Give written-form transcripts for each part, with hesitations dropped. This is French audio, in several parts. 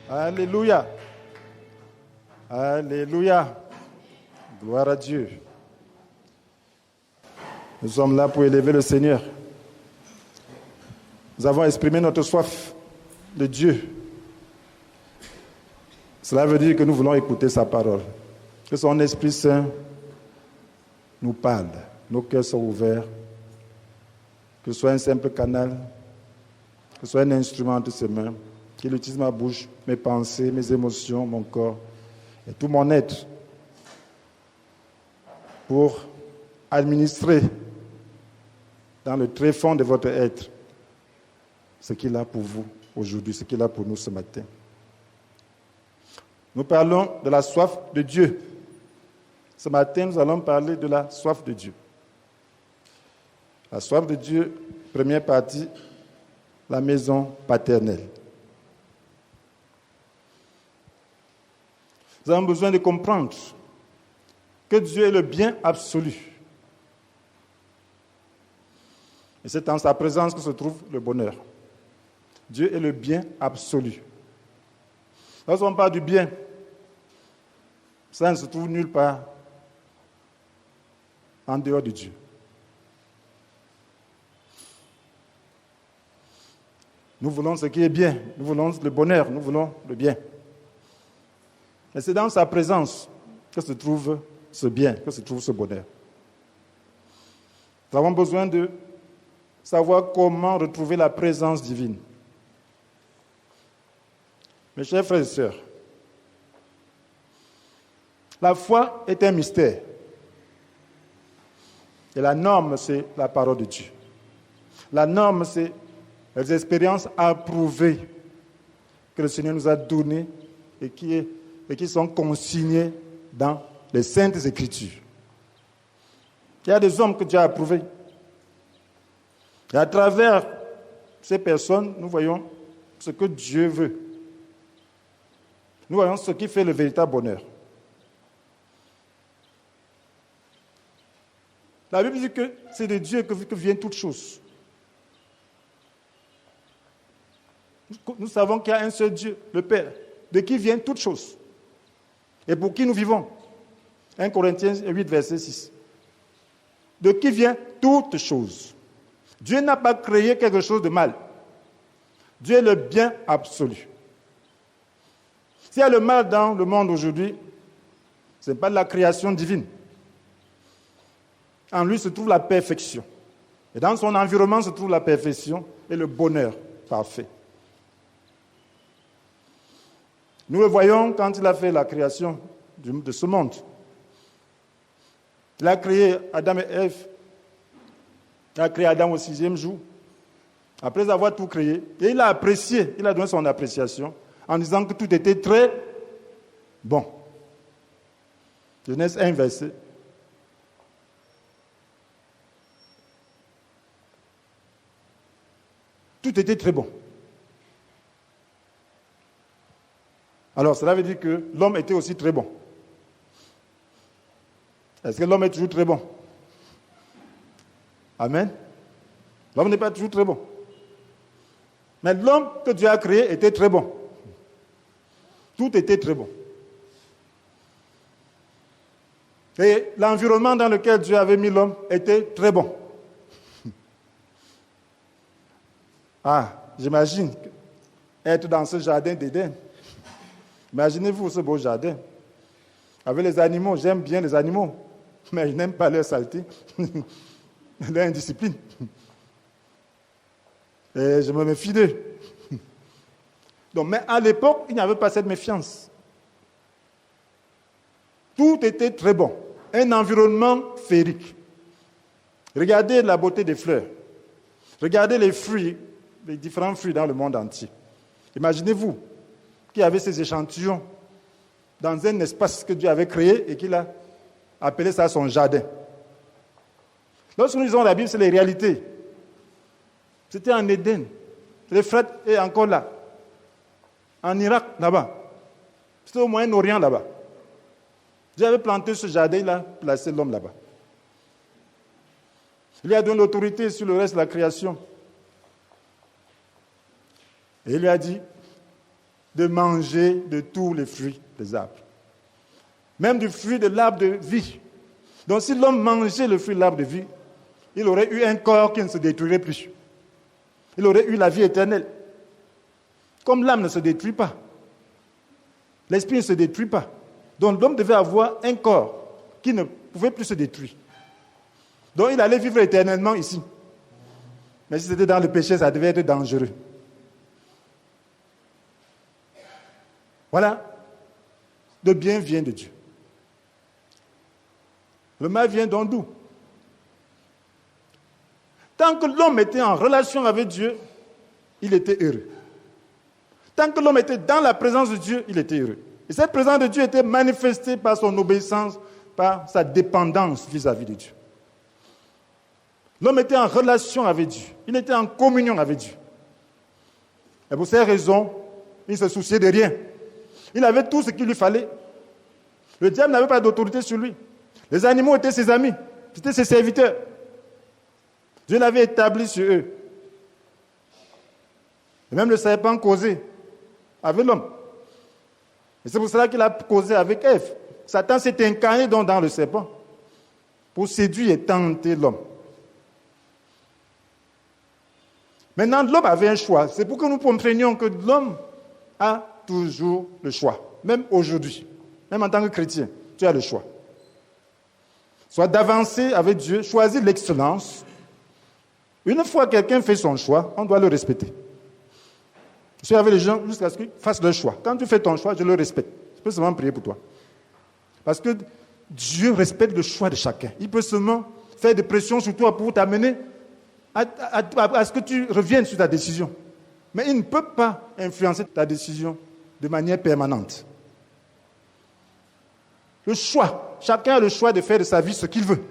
Alléluia. Alléluia. Gloire à Dieu. Nous sommes là pour élever le Seigneur. Nous avons exprimé notre soif de Dieu. Cela veut dire que nous voulons écouter sa parole. Que son Esprit Saint nous parle. Nos cœurs sont ouverts. Que ce soit un simple canal, que ce soit un instrument entre ses mains, qu'il utilise ma bouche, mes pensées, mes émotions, mon corps et tout mon être pour administrer dans le tréfonds de votre être ce qu'il a pour vous aujourd'hui, ce qu'il a pour nous ce matin. Nous parlons de la soif de Dieu. Ce matin, nous allons parler de la soif de Dieu. La soif de Dieu, première partie, la maison paternelle. Nous avons besoin de comprendre que Dieu est le bien absolu. Et c'est en sa présence que se trouve le bonheur. Dieu est le bien absolu. Lorsqu'on parle du bien, ça ne se trouve nulle part en dehors de Dieu. Nous voulons ce qui est bien, nous voulons le bonheur, nous voulons le bien. Et c'est dans sa présence que se trouve ce bien, que se trouve ce bonheur. Nous avons besoin de savoir comment retrouver la présence divine. Mes chers frères et sœurs, la foi est un mystère. Et la norme, c'est la parole de Dieu. La norme, c'est les expériences approuvées que le Seigneur nous a données et qui sont consignées dans les Saintes Écritures. Il y a des hommes que Dieu a approuvés. Et à travers ces personnes, nous voyons ce que Dieu veut. Nous voyons ce qui fait le véritable bonheur. La Bible dit que c'est de Dieu que viennent toutes choses. Nous savons qu'il y a un seul Dieu, le Père, de qui viennent toutes choses. Et pour qui nous vivons. 1 Corinthiens 8, verset 6. De qui vient toutes choses. Dieu n'a pas créé quelque chose de mal. Dieu est le bien absolu. S'il y a le mal dans le monde aujourd'hui, ce n'est pas de la création divine. En lui se trouve la perfection. Et dans son environnement se trouve la perfection et le bonheur parfait. Nous le voyons quand il a fait la création de ce monde. Il a créé Adam et Ève. Il a créé Adam au 6e jour. Après avoir tout créé, et il a apprécié, il a donné son appréciation en disant que tout était très bon. Genèse 1, verset. Tout était très bon. Alors, cela veut dire que l'homme était aussi très bon. Est-ce que l'homme est toujours très bon? Amen. L'homme n'est pas toujours très bon. Mais l'homme que Dieu a créé était très bon. Tout était très bon. Et l'environnement dans lequel Dieu avait mis l'homme était très bon. Ah, j'imagine être dans ce jardin d'Éden. Imaginez-vous ce beau jardin. Avec les animaux, j'aime bien les animaux, mais je n'aime pas leur saleté, leur indiscipline. Et je me méfie d'eux. Donc, mais à l'époque, il n'y avait pas cette méfiance. Tout était très bon. Un environnement féerique. Regardez la beauté des fleurs. Regardez les fruits, les différents fruits dans le monde entier. Imaginez-vous qu'il y avait ces échantillons dans un espace que Dieu avait créé et qu'il a appelé ça son jardin. Lorsque nous lisons la Bible, c'est les réalités. C'était en Éden. L'Euphrate est encore là. En Irak, là-bas. C'était au Moyen-Orient, là-bas. Dieu avait planté ce jardin, il a placé l'homme là-bas. Il lui a donné l'autorité sur le reste de la création. Et il lui a dit, de manger de tous les fruits des arbres. Même du fruit de l'arbre de vie. Donc si l'homme mangeait le fruit de l'arbre de vie, il aurait eu un corps qui ne se détruirait plus. Il aurait eu la vie éternelle. Comme l'âme ne se détruit pas, l'esprit ne se détruit pas. Donc l'homme devait avoir un corps qui ne pouvait plus se détruire. Donc il allait vivre éternellement ici. Mais si c'était dans le péché, ça devait être dangereux. Voilà. Le bien vient de Dieu. Le mal vient donc d'où? Tant que l'homme était en relation avec Dieu, il était heureux. Tant que l'homme était dans la présence de Dieu, il était heureux. Et cette présence de Dieu était manifestée par son obéissance, par sa dépendance vis-à-vis de Dieu. L'homme était en relation avec Dieu. Il était en communion avec Dieu. Et pour ces raisons, il ne se souciait de rien. Il avait tout ce qu'il lui fallait. Le diable n'avait pas d'autorité sur lui. Les animaux étaient ses amis. C'étaient ses serviteurs. Dieu l'avait établi sur eux. Et même le serpent causait avec l'homme. Et c'est pour cela qu'il a causé avec Ève. Satan s'est incarné donc dans le serpent pour séduire et tenter l'homme. Maintenant, l'homme avait un choix. C'est pour que nous comprenions que l'homme a toujours le choix. Même aujourd'hui, même en tant que chrétien, tu as le choix. Soit d'avancer avec Dieu, choisir l'excellence. Une fois que quelqu'un fait son choix, on doit le respecter. Je suis avec les gens jusqu'à ce qu'ils fassent leur choix. Quand tu fais ton choix, je le respecte. Je peux seulement prier pour toi. Parce que Dieu respecte le choix de chacun. Il peut seulement faire des pressions sur toi pour t'amener à ce que tu reviennes sur ta décision. Mais il ne peut pas influencer ta décision de manière permanente. Le choix. Chacun a le choix de faire de sa vie ce qu'il veut.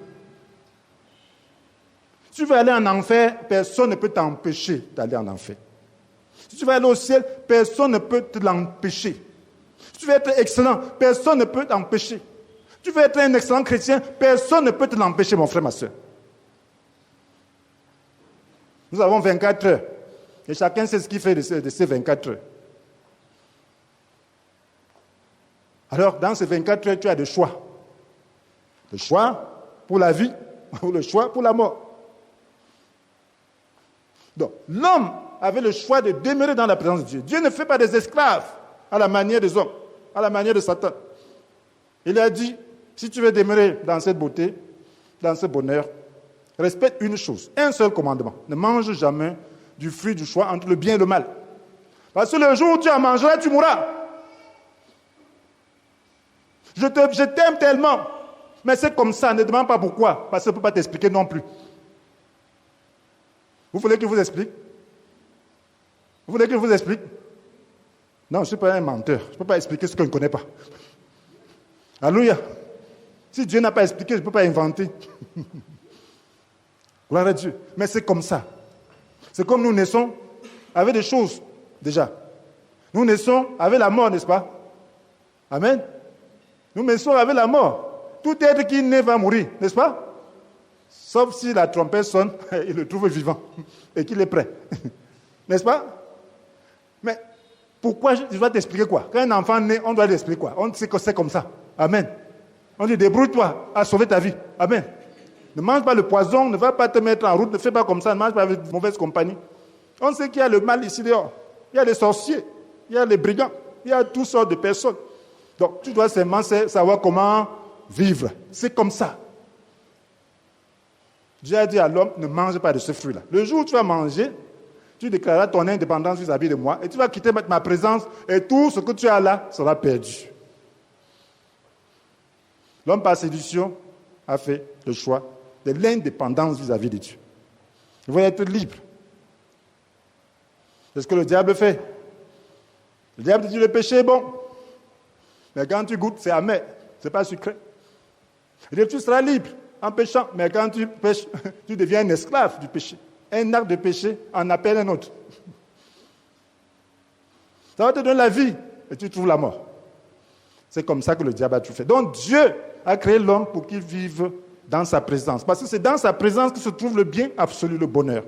Si tu veux aller en enfer, personne ne peut t'empêcher d'aller en enfer. Si tu veux aller au ciel, personne ne peut te l'empêcher. Si tu veux être excellent, personne ne peut t'empêcher. Si tu veux être un excellent chrétien, personne ne peut te l'empêcher, mon frère, ma soeur. Nous avons 24 heures. Et chacun sait ce qu'il fait de ces 24 heures. Alors, dans ces 24 heures, tu as des choix. Le choix pour la vie ou le choix pour la mort. Donc, l'homme avait le choix de demeurer dans la présence de Dieu. Dieu ne fait pas des esclaves à la manière des hommes, à la manière de Satan. Il a dit, si tu veux demeurer dans cette beauté, dans ce bonheur, respecte une chose, un seul commandement. Ne mange jamais du fruit du choix entre le bien et le mal. Parce que le jour où tu en mangeras, tu mourras. Je t'aime tellement, mais c'est comme ça, ne demande pas pourquoi, parce que je ne peux pas t'expliquer non plus. Vous voulez que je vous explique? Vous voulez que je vous explique? Non, je ne suis pas un menteur. Je ne peux pas expliquer ce que je ne connais pas. Alléluia. Si Dieu n'a pas expliqué, je ne peux pas inventer. Gloire à Dieu. Mais c'est comme ça. C'est comme nous naissons avec des choses, déjà. Nous naissons avec la mort, n'est-ce pas? Amen. Nous naissons avec la mort. Tout être qui naît va mourir, n'est-ce pas? Sauf si la trompette sonne, il le trouve vivant et qu'il est prêt. N'est-ce pas? Mais pourquoi je dois t'expliquer quoi? Quand un enfant naît, on doit lui expliquer quoi? On sait que c'est comme ça. Amen. On dit débrouille-toi à sauver ta vie. Amen. Ne mange pas le poison, ne va pas te mettre en route, ne fais pas comme ça, ne mange pas avec de mauvaise compagnie. On sait qu'il y a le mal ici dehors. Il y a les sorciers, il y a les brigands, il y a toutes sortes de personnes. Donc tu dois seulement savoir comment vivre. C'est comme ça. Dieu a dit à l'homme, ne mange pas de ce fruit-là. Le jour où tu vas manger, tu déclareras ton indépendance vis-à-vis de moi et tu vas quitter ma présence et tout ce que tu as là sera perdu. L'homme par séduction a fait le choix de l'indépendance vis-à-vis de Dieu. Il veut être libre. C'est ce que le diable fait. Le diable dit le péché est bon. Mais quand tu goûtes, c'est amer. Ce n'est pas sucré. Il dit tu seras libre en péchant. Mais quand tu pêches, tu deviens un esclave du péché. Un acte de péché en appelle un autre. Ça va te donner la vie et tu trouves la mort. C'est comme ça que le diable a tout fait. Donc Dieu a créé l'homme pour qu'il vive dans sa présence. Parce que c'est dans sa présence que se trouve le bien absolu, le bonheur.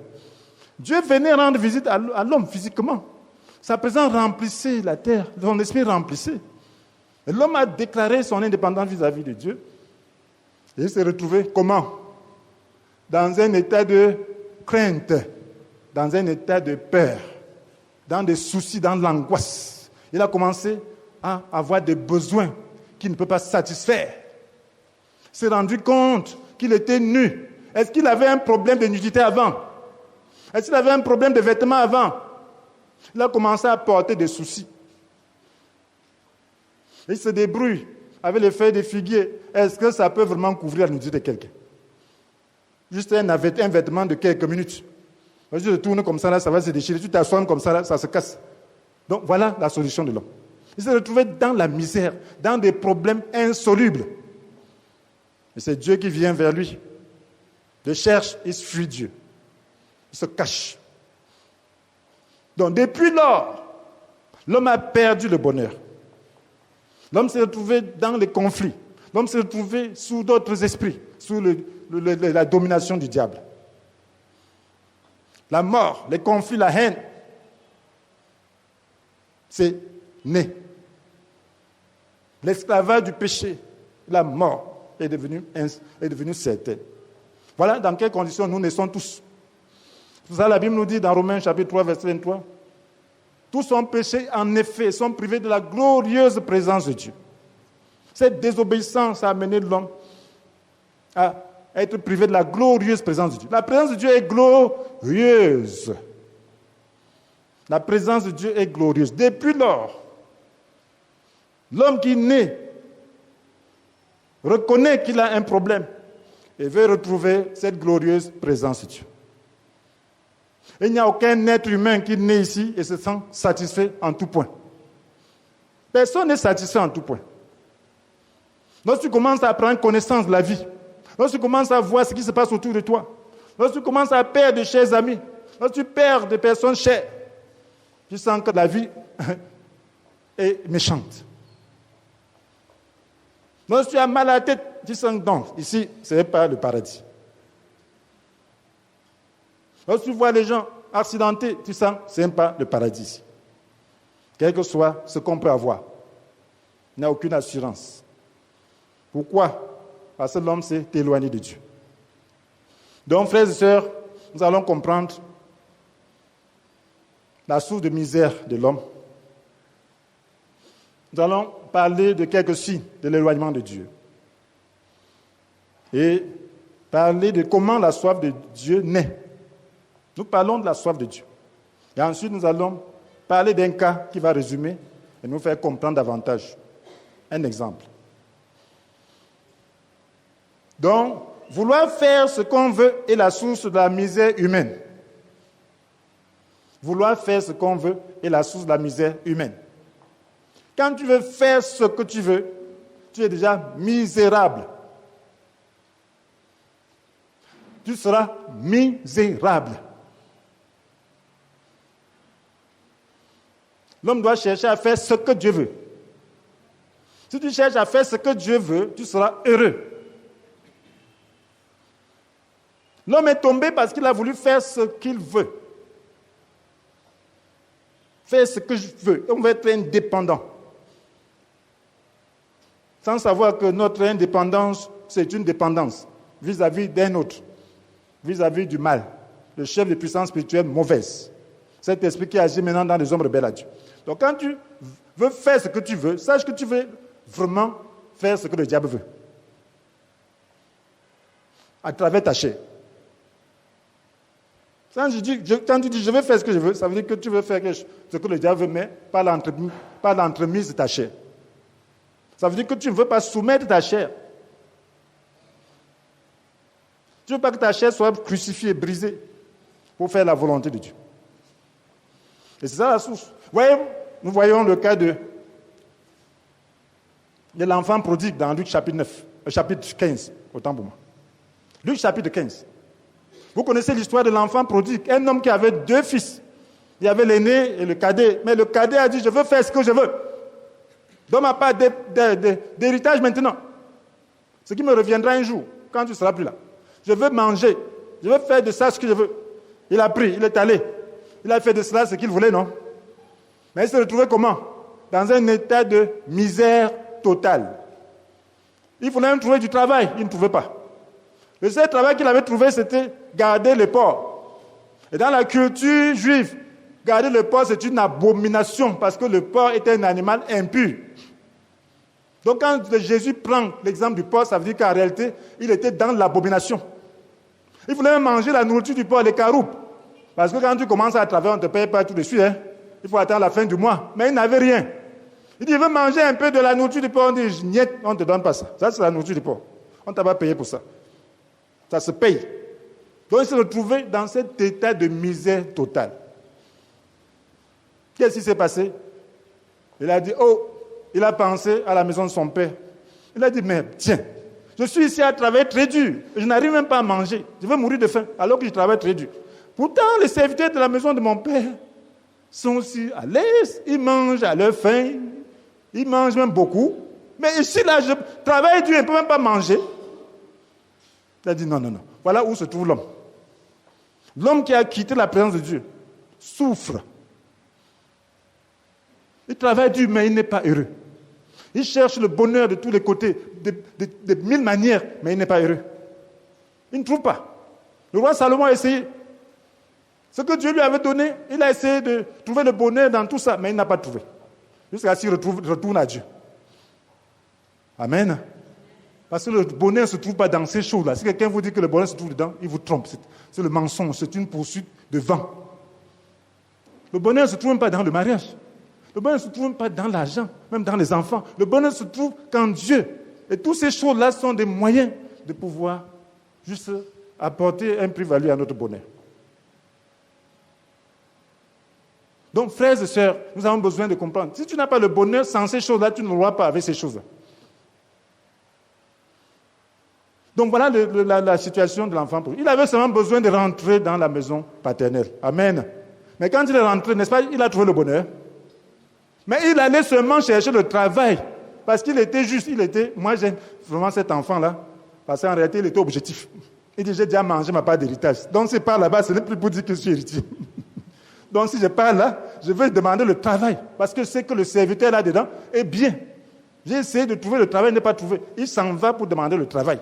Dieu venait rendre visite à l'homme physiquement. Sa présence remplissait la terre, son esprit remplissait. Et l'homme a déclaré son indépendance vis-à-vis de Dieu. Et il s'est retrouvé comment? Dans un état de crainte, dans un état de peur, dans des soucis, dans l'angoisse. Il a commencé à avoir des besoins qu'il ne peut pas satisfaire. Il s'est rendu compte qu'il était nu. Est-ce qu'il avait un problème de nudité avant? Est-ce qu'il avait un problème de vêtements avant? Il a commencé à porter des soucis. Il se débrouille avec les feuilles de figuier. Est-ce que ça peut vraiment couvrir la nudité de quelqu'un? Juste un vêtement de quelques minutes. Si tu tournes comme ça, là, ça va se déchirer. Tu t'assois comme ça, là, ça se casse. Donc voilà la solution de l'homme. Il s'est retrouvé dans la misère, dans des problèmes insolubles. Et c'est Dieu qui vient vers lui. Il cherche, il fuit Dieu. Il se cache. Donc depuis lors, l'homme a perdu le bonheur. L'homme s'est retrouvé dans les conflits. L'homme s'est retrouvé sous d'autres esprits, sous la domination du diable. La mort, les conflits, la haine, c'est né. L'esclavage du péché, la mort est devenue certaine. Voilà dans quelles conditions nous naissons tous. C'est pour ça que la Bible nous dit dans Romains chapitre 3, verset 23, tous ont péché, en effet, sont privés de la glorieuse présence de Dieu. Cette désobéissance a amené l'homme à être privé de la glorieuse présence de Dieu. La présence de Dieu est glorieuse. La présence de Dieu est glorieuse. Depuis lors, l'homme qui naît reconnaît qu'il a un problème et veut retrouver cette glorieuse présence de Dieu. Il n'y a aucun être humain qui naît ici et se sent satisfait en tout point. Personne n'est satisfait en tout point. Lorsque tu commences à prendre connaissance de la vie, lorsque tu commences à voir ce qui se passe autour de toi, lorsque tu commences à perdre de chers amis, lorsque tu perds des personnes chères, tu sens que la vie est méchante. Lorsque tu as mal à la tête, tu sens que non, ici, ce n'est pas le paradis. Lorsque tu vois les gens accidentés, tu sens que ce n'est pas le paradis ici. Quel que soit ce qu'on peut avoir, il n'y a aucune assurance. Pourquoi? Parce que l'homme s'est éloigné de Dieu. Donc, frères et sœurs, nous allons comprendre la source de misère de l'homme. Nous allons parler de quelques signes de l'éloignement de Dieu. Et parler de comment la soif de Dieu naît. Nous parlons de la soif de Dieu. Et ensuite, nous allons parler d'un cas qui va résumer et nous faire comprendre davantage. Un exemple. Donc, vouloir faire ce qu'on veut est la source de la misère humaine. Vouloir faire ce qu'on veut est la source de la misère humaine. Quand tu veux faire ce que tu veux, tu es déjà misérable. Tu seras misérable. L'homme doit chercher à faire ce que Dieu veut. Si tu cherches à faire ce que Dieu veut, tu seras heureux. L'homme est tombé parce qu'il a voulu faire ce qu'il veut. Faire ce que je veux. On va être indépendant. Sans savoir que notre indépendance, c'est une dépendance vis-à-vis d'un autre, vis-à-vis du mal, le chef de puissance spirituelle mauvaise. Cet esprit qui agit maintenant dans les hommes rebelles à Dieu. Donc quand tu veux faire ce que tu veux, sache que tu veux vraiment faire ce que le diable veut. À travers ta chair. Quand tu dis je veux faire ce que je veux, ça veut dire que tu veux faire ce que le diable veut, mais pas l'entremise de ta chair. Ça veut dire que tu ne veux pas soumettre ta chair. Tu ne veux pas que ta chair soit crucifiée, brisée, pour faire la volonté de Dieu. Et c'est ça la source. Voyez, nous voyons le cas de l'enfant prodigue dans Luc chapitre 15, autant pour moi. Luc chapitre 15. Vous connaissez l'histoire de l'enfant prodigue, un homme qui avait 2 fils. Il y avait l'aîné et le cadet. Mais le cadet a dit, je veux faire ce que je veux. Donne-moi pas d'héritage maintenant. Ce qui me reviendra un jour, quand tu ne seras plus là. Je veux manger. Je veux faire de ça ce que je veux. Il a pris, il est allé. Il a fait de cela ce qu'il voulait, non? Mais il s'est retrouvé comment? Dans un état de misère totale. Il voulait même trouver du travail, il ne trouvait pas. Le seul travail qu'il avait trouvé, c'était garder le porc. Et dans la culture juive, garder le porc, c'est une abomination parce que le porc était un animal impur. Donc quand Jésus prend l'exemple du porc, ça veut dire qu'en réalité, il était dans l'abomination. Il voulait même manger la nourriture du porc, les caroupes. Parce que quand tu commences à travailler, on ne te paye pas tout de suite. Il faut attendre la fin du mois. Mais il n'avait rien. Il dit, il veut manger un peu de la nourriture du porc. On dit, niet, on ne te donne pas ça. Ça, c'est la nourriture du porc. On ne t'a pas payé pour ça. Ça se paye. Donc il s'est retrouvé dans cet état de misère totale. Qu'est-ce qui s'est passé? Il a dit, il a pensé à la maison de son père. Il a dit, mais tiens, je suis ici à travailler très dur. Je n'arrive même pas à manger. Je vais mourir de faim alors que je travaille très dur. Pourtant, les serviteurs de la maison de mon père sont aussi à l'aise. Ils mangent à leur faim. Ils mangent même beaucoup. Mais ici, là, je travaille dur, je ne peux même pas manger. Il a dit, non. Voilà où se trouve l'homme. L'homme qui a quitté la présence de Dieu souffre. Il travaille dur, mais il n'est pas heureux. Il cherche le bonheur de tous les côtés, de mille manières, mais il n'est pas heureux. Il ne trouve pas. Le roi Salomon a essayé. Ce que Dieu lui avait donné, il a essayé de trouver le bonheur dans tout ça, mais il n'a pas trouvé. Jusqu'à ce qu'il retourne à Dieu. Amen. Parce que le bonheur ne se trouve pas dans ces choses-là. Si quelqu'un vous dit que le bonheur se trouve dedans, il vous trompe. C'est le mensonge, c'est une poursuite de vent. Le bonheur ne se trouve même pas dans le mariage. Le bonheur ne se trouve même pas dans l'argent, même dans les enfants. Le bonheur se trouve qu'en Dieu. Et toutes ces choses-là sont des moyens de pouvoir juste apporter un plus-value à notre bonheur. Donc, frères et sœurs, nous avons besoin de comprendre. Si tu n'as pas le bonheur sans ces choses-là, tu ne l'auras pas avec ces choses-là. Donc, voilà la situation de l'enfant. Il avait seulement besoin de rentrer dans la maison paternelle. Amen. Mais quand il est rentré, n'est-ce pas, il a trouvé le bonheur. Mais il allait seulement chercher le travail. Parce qu'il était juste, moi j'aime vraiment cet enfant-là, parce qu'en réalité, il était objectif. Il dit, j'ai déjà mangé ma part d'héritage. Donc, si je pars là-bas, ce n'est plus pour dire que je suis héritier. Donc, si je pars là, je vais demander le travail. Parce que c'est que le serviteur là-dedans est bien. J'ai essayé de trouver le travail, il n'est pas trouvé. Il s'en va pour demander le travail.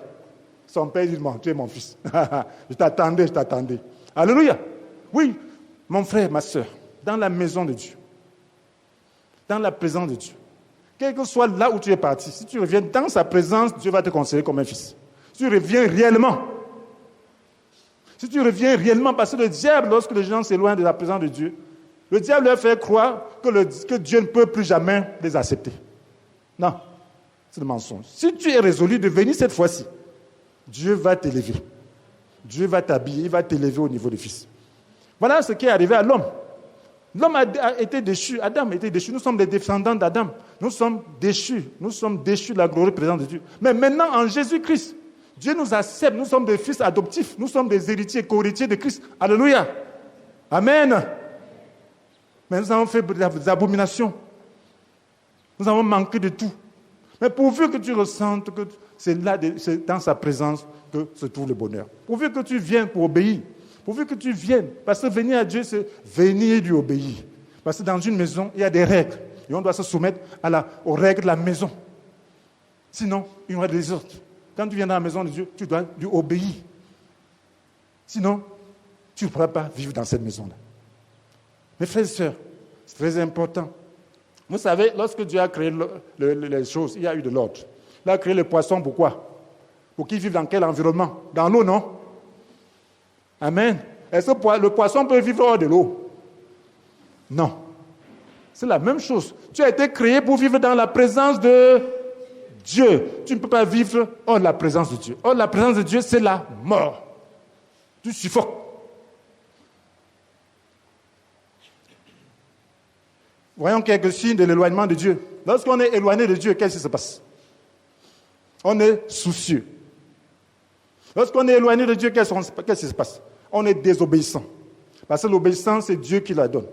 Son père dit, tu es mon fils. Je t'attendais. Alléluia. Oui, mon frère, ma soeur, dans la maison de Dieu, dans la présence de Dieu, quel que soit là où tu es parti, si tu reviens dans sa présence, Dieu va te considérer comme un fils. Si tu reviens réellement, parce que le diable, lorsque les gens s'éloignent de la présence de Dieu, le diable leur fait croire que Dieu ne peut plus jamais les accepter. Non, c'est le mensonge. Si tu es résolu de venir cette fois-ci, Dieu va t'élever. Dieu va t'habiller, il va t'élever au niveau du fils. Voilà ce qui est arrivé à l'homme. L'homme a été déchu, Adam a été déchu. Nous sommes des descendants d'Adam. Nous sommes déchus de la glorieuse présence de Dieu. Mais maintenant, en Jésus-Christ, Dieu nous accepte. Nous sommes des fils adoptifs. Nous sommes des héritiers, co-héritiers de Christ. Alléluia. Amen. Mais nous avons fait des abominations. Nous avons manqué de tout. Mais pourvu que tu ressentes que c'est dans sa présence que se trouve le bonheur. Pourvu que tu viennes pour obéir. Pourvu que tu viennes. Parce que venir à Dieu, c'est venir lui obéir. Parce que dans une maison, il y a des règles. Et on doit se soumettre aux règles de la maison. Sinon, il y aura des autres. Quand tu viens dans la maison de Dieu, tu dois lui obéir. Sinon, tu ne pourras pas vivre dans cette maison-là. Mes frères et sœurs, c'est très important. Vous savez, lorsque Dieu a créé les choses, il y a eu de l'ordre. Il a créé les poissons, pourquoi? Pour qu'ils vivent dans quel environnement? Dans l'eau, non? Amen. Est-ce que le poisson peut vivre hors de l'eau? Non. C'est la même chose. Tu as été créé pour vivre dans la présence de Dieu. Tu ne peux pas vivre hors de la présence de Dieu. Hors de la présence de Dieu, c'est la mort. Tu suffoques. Voyons quelques signes de l'éloignement de Dieu. Lorsqu'on est éloigné de Dieu, qu'est-ce qui se passe? On est soucieux. Lorsqu'on est éloigné de Dieu, qu'est-ce qui se passe? On est désobéissant. Parce que l'obéissance, c'est Dieu qui la donne.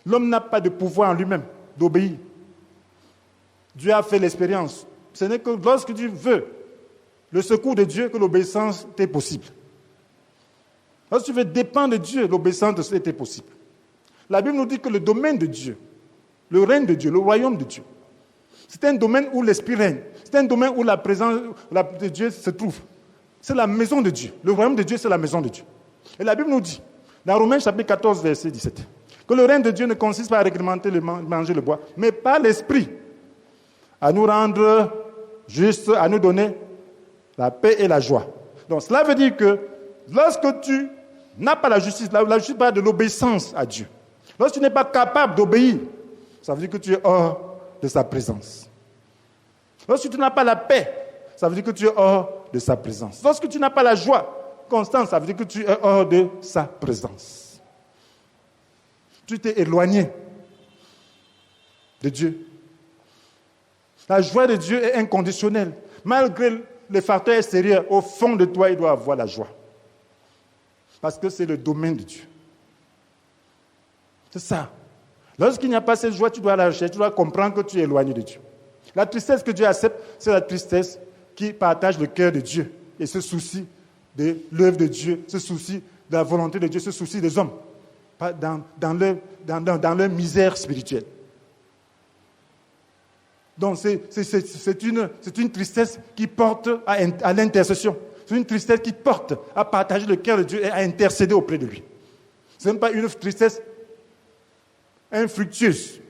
L'homme n'a pas de pouvoir en lui-même d'obéir. Dieu a fait l'expérience. Ce n'est que lorsque tu veux le secours de Dieu que l'obéissance t'est possible. Lorsque tu veux dépendre de Dieu, l'obéissance t'est possible. La Bible nous dit que le domaine de Dieu, le règne de Dieu, le royaume de Dieu, c'est un domaine où l'Esprit règne. C'est un domaine où la présence de Dieu se trouve. C'est la maison de Dieu. Le royaume de Dieu, c'est la maison de Dieu. Et la Bible nous dit, dans Romains chapitre 14, verset 17, que le règne de Dieu ne consiste pas à réglementer le manger, le bois, mais par l'Esprit, à nous rendre justes, à nous donner la paix et la joie. Donc cela veut dire que lorsque tu n'as pas la justice parle de l'obéissance à Dieu. Lorsque tu n'es pas capable d'obéir, ça veut dire que tu es hors de sa présence. Lorsque tu n'as pas la paix, ça veut dire que tu es hors de sa présence. Lorsque tu n'as pas la joie constante, ça veut dire que tu es hors de sa présence. Tu t'es éloigné de Dieu. La joie de Dieu est inconditionnelle. Malgré les facteurs extérieurs, au fond de toi, il doit avoir la joie. Parce que c'est le domaine de Dieu. C'est ça. Lorsqu'il n'y a pas cette joie, tu dois la rechercher, tu dois comprendre que tu es éloigné de Dieu. La tristesse que Dieu accepte, c'est la tristesse qui partage le cœur de Dieu et se soucie de l'œuvre de Dieu, se soucie de la volonté de Dieu, se soucie des hommes, pas dans leur misère spirituelle. Donc c'est une tristesse qui porte à l'intercession. C'est une tristesse qui porte à partager le cœur de Dieu et à intercéder auprès de lui. Ce n'est pas une tristesse infructueuse,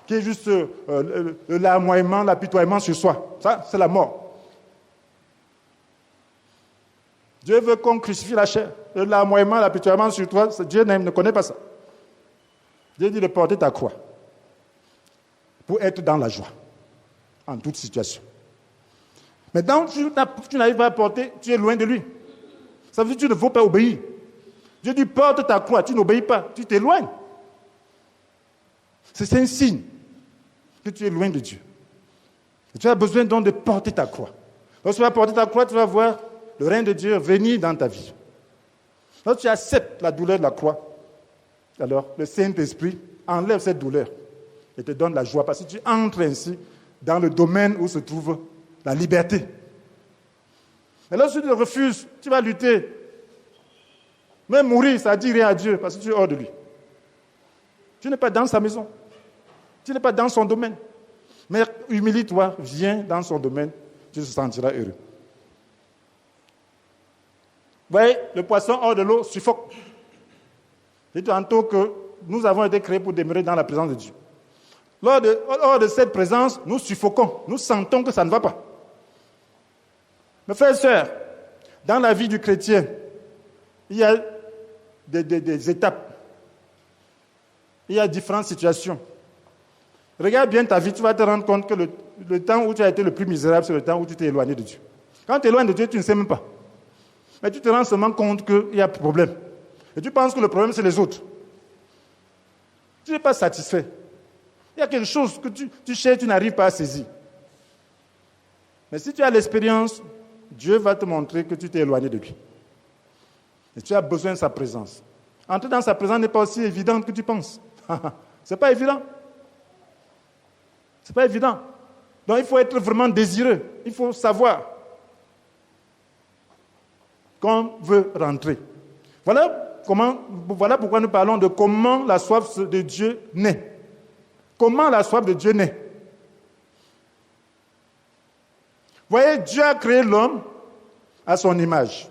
qui est juste le larmoiement, l'apitoiement sur soi. Ça, c'est la mort. Dieu veut qu'on crucifie la chair. Le larmoiement, l'apitoiement sur toi, Dieu ne connaît pas ça. Dieu dit de porter ta croix pour être dans la joie, en toute situation. Mais quand tu n'arrives pas à porter, tu es loin de lui. Ça veut dire que tu ne veux pas obéir. Dieu dit porte ta croix, tu n'obéis pas, tu t'éloignes. C'est un signe que tu es loin de Dieu. Et tu as besoin donc de porter ta croix. Lorsque tu vas porter ta croix, tu vas voir le règne de Dieu venir dans ta vie. Lorsque tu acceptes la douleur de la croix, alors le Saint-Esprit enlève cette douleur et te donne la joie, parce que tu entres ainsi dans le domaine où se trouve la liberté. Et lorsque tu refuses, tu vas lutter. Même mourir, ça ne dit rien à Dieu, parce que tu es hors de lui. Tu n'es pas dans sa maison. Tu n'es pas dans son domaine. Mais humilie-toi, viens dans son domaine, tu te sentiras heureux. Vous voyez, le poisson hors de l'eau suffoque. C'est tantôt que nous avons été créés pour demeurer dans la présence de Dieu. Hors de cette présence, nous suffoquons. Nous sentons que ça ne va pas. Mes frères et sœurs, dans la vie du chrétien, il y a des étapes. Il y a différentes situations. Regarde bien ta vie, tu vas te rendre compte que le temps où tu as été le plus misérable, c'est le temps où tu t'es éloigné de Dieu. Quand tu es éloigné de Dieu, tu ne sais même pas. Mais tu te rends seulement compte qu'il y a un problème. Et tu penses que le problème, c'est les autres. Tu n'es pas satisfait. Il y a quelque chose que tu cherches, tu n'arrives pas à saisir. Mais si tu as l'expérience, Dieu va te montrer que tu t'es éloigné de lui. Et tu as besoin de sa présence. Entrer dans sa présence n'est pas aussi évident que tu penses. Ce n'est pas évident. Ce n'est pas évident. Donc il faut être vraiment désireux. Il faut savoir qu'on veut rentrer. Voilà pourquoi nous parlons de comment la soif de Dieu naît. Comment la soif de Dieu naît. Vous voyez, Dieu a créé l'homme à son image.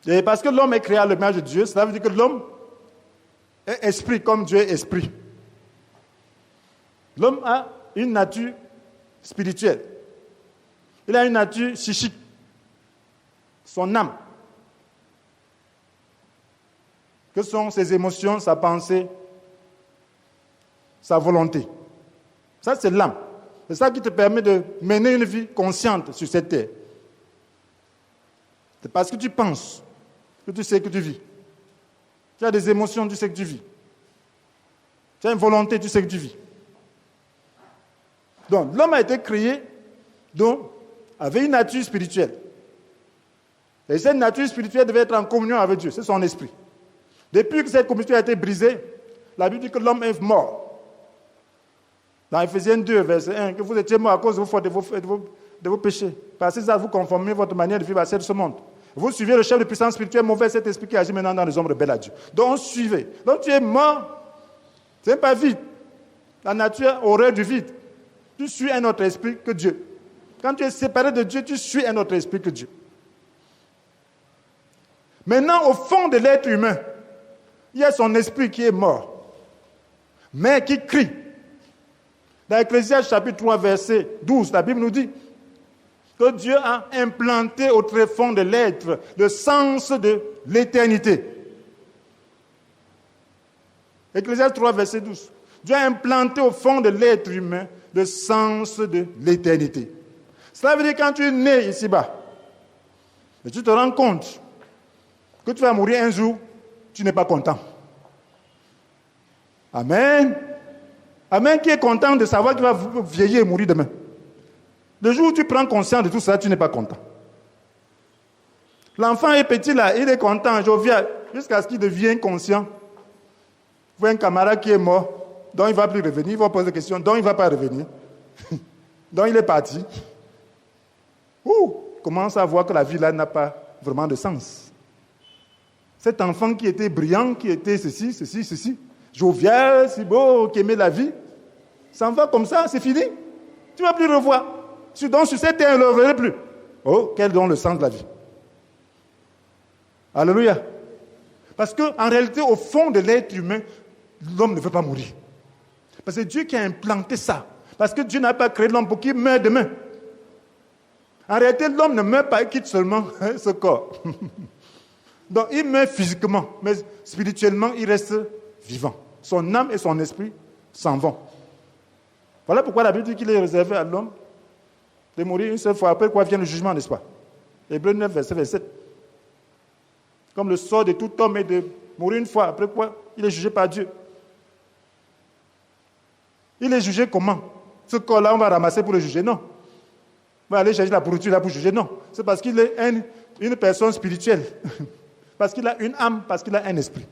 Et parce que l'homme est créé à l'image de Dieu, cela veut dire que l'homme est esprit comme Dieu est esprit. L'homme a une nature spirituelle. Il a une nature psychique. Son âme. Que sont ses émotions, sa pensée, sa volonté. Ça, c'est l'âme. C'est ça qui te permet de mener une vie consciente sur cette terre. C'est parce que tu penses que tu sais que tu vis. Tu as des émotions, tu sais que tu vis. Tu as une volonté, tu sais que tu vis. Donc, l'homme a été créé avec une nature spirituelle. Et cette nature spirituelle devait être en communion avec Dieu. C'est son esprit. Depuis que cette communion a été brisée, la Bible dit que l'homme est mort. Dans Ephésiens 2, verset 1, que vous étiez mort à cause de vos péchés. Parce que ça vous conformez votre manière de vivre à cette monde. Vous suivez le chef de puissance spirituelle, mauvais, cet esprit qui agit maintenant dans les hommes rebelles à Dieu. Donc on suivait. Donc tu es mort. Ce n'est pas vide. La nature aurait du vide. Tu suis un autre esprit que Dieu. Quand tu es séparé de Dieu, tu suis un autre esprit que Dieu. Maintenant, au fond de l'être humain, il y a son esprit qui est mort, mais qui crie. Dans Ecclésiaste chapitre 3, verset 12, la Bible nous dit que Dieu a implanté au tréfonds de l'être le sens de l'éternité. Ecclésiaste 3, verset 12. Dieu a implanté au fond de l'être humain le sens de l'éternité. Cela veut dire que quand tu es né ici-bas, et tu te rends compte que tu vas mourir un jour, tu n'es pas content. Amen. Amen. Qui est content de savoir qu'il va vieillir et mourir demain? Le jour où tu prends conscience de tout ça, tu n'es pas content. L'enfant est petit là, il est content, jovial, jusqu'à ce qu'il devienne conscient. Vous voyez un camarade qui est mort, donc il ne va plus revenir, il va poser des questions, donc il ne va pas revenir. Donc il est parti. Commence à voir que la vie là n'a pas vraiment de sens. Cet enfant qui était brillant, qui était ceci, jovial, si beau, qui aimait la vie, s'en va comme ça, c'est fini. Tu ne vas plus le revoir. Donc sur cette terre, on ne le reverra plus. Oh, quel don le sens de la vie. Alléluia. Parce qu'en réalité, au fond de l'être humain, l'homme ne veut pas mourir. Parce que c'est Dieu qui a implanté ça. Parce que Dieu n'a pas créé l'homme pour qu'il meure demain. En réalité, l'homme ne meurt pas, il quitte seulement ce corps. Donc, il meurt physiquement, mais spirituellement, il reste vivant. Son âme et son esprit s'en vont. Voilà pourquoi la Bible dit qu'il est réservé à l'homme de mourir une seule fois. Après quoi vient le jugement, n'est-ce pas? Hébreux 9, verset 27. Comme le sort de tout homme est de mourir une fois. Après quoi, il est jugé par Dieu. Il est jugé comment? Ce corps-là, on va ramasser pour le juger? Non. On va aller chercher la pourriture là pour juger? Non. C'est parce qu'il est une personne spirituelle. Parce qu'il a une âme, parce qu'il a un esprit.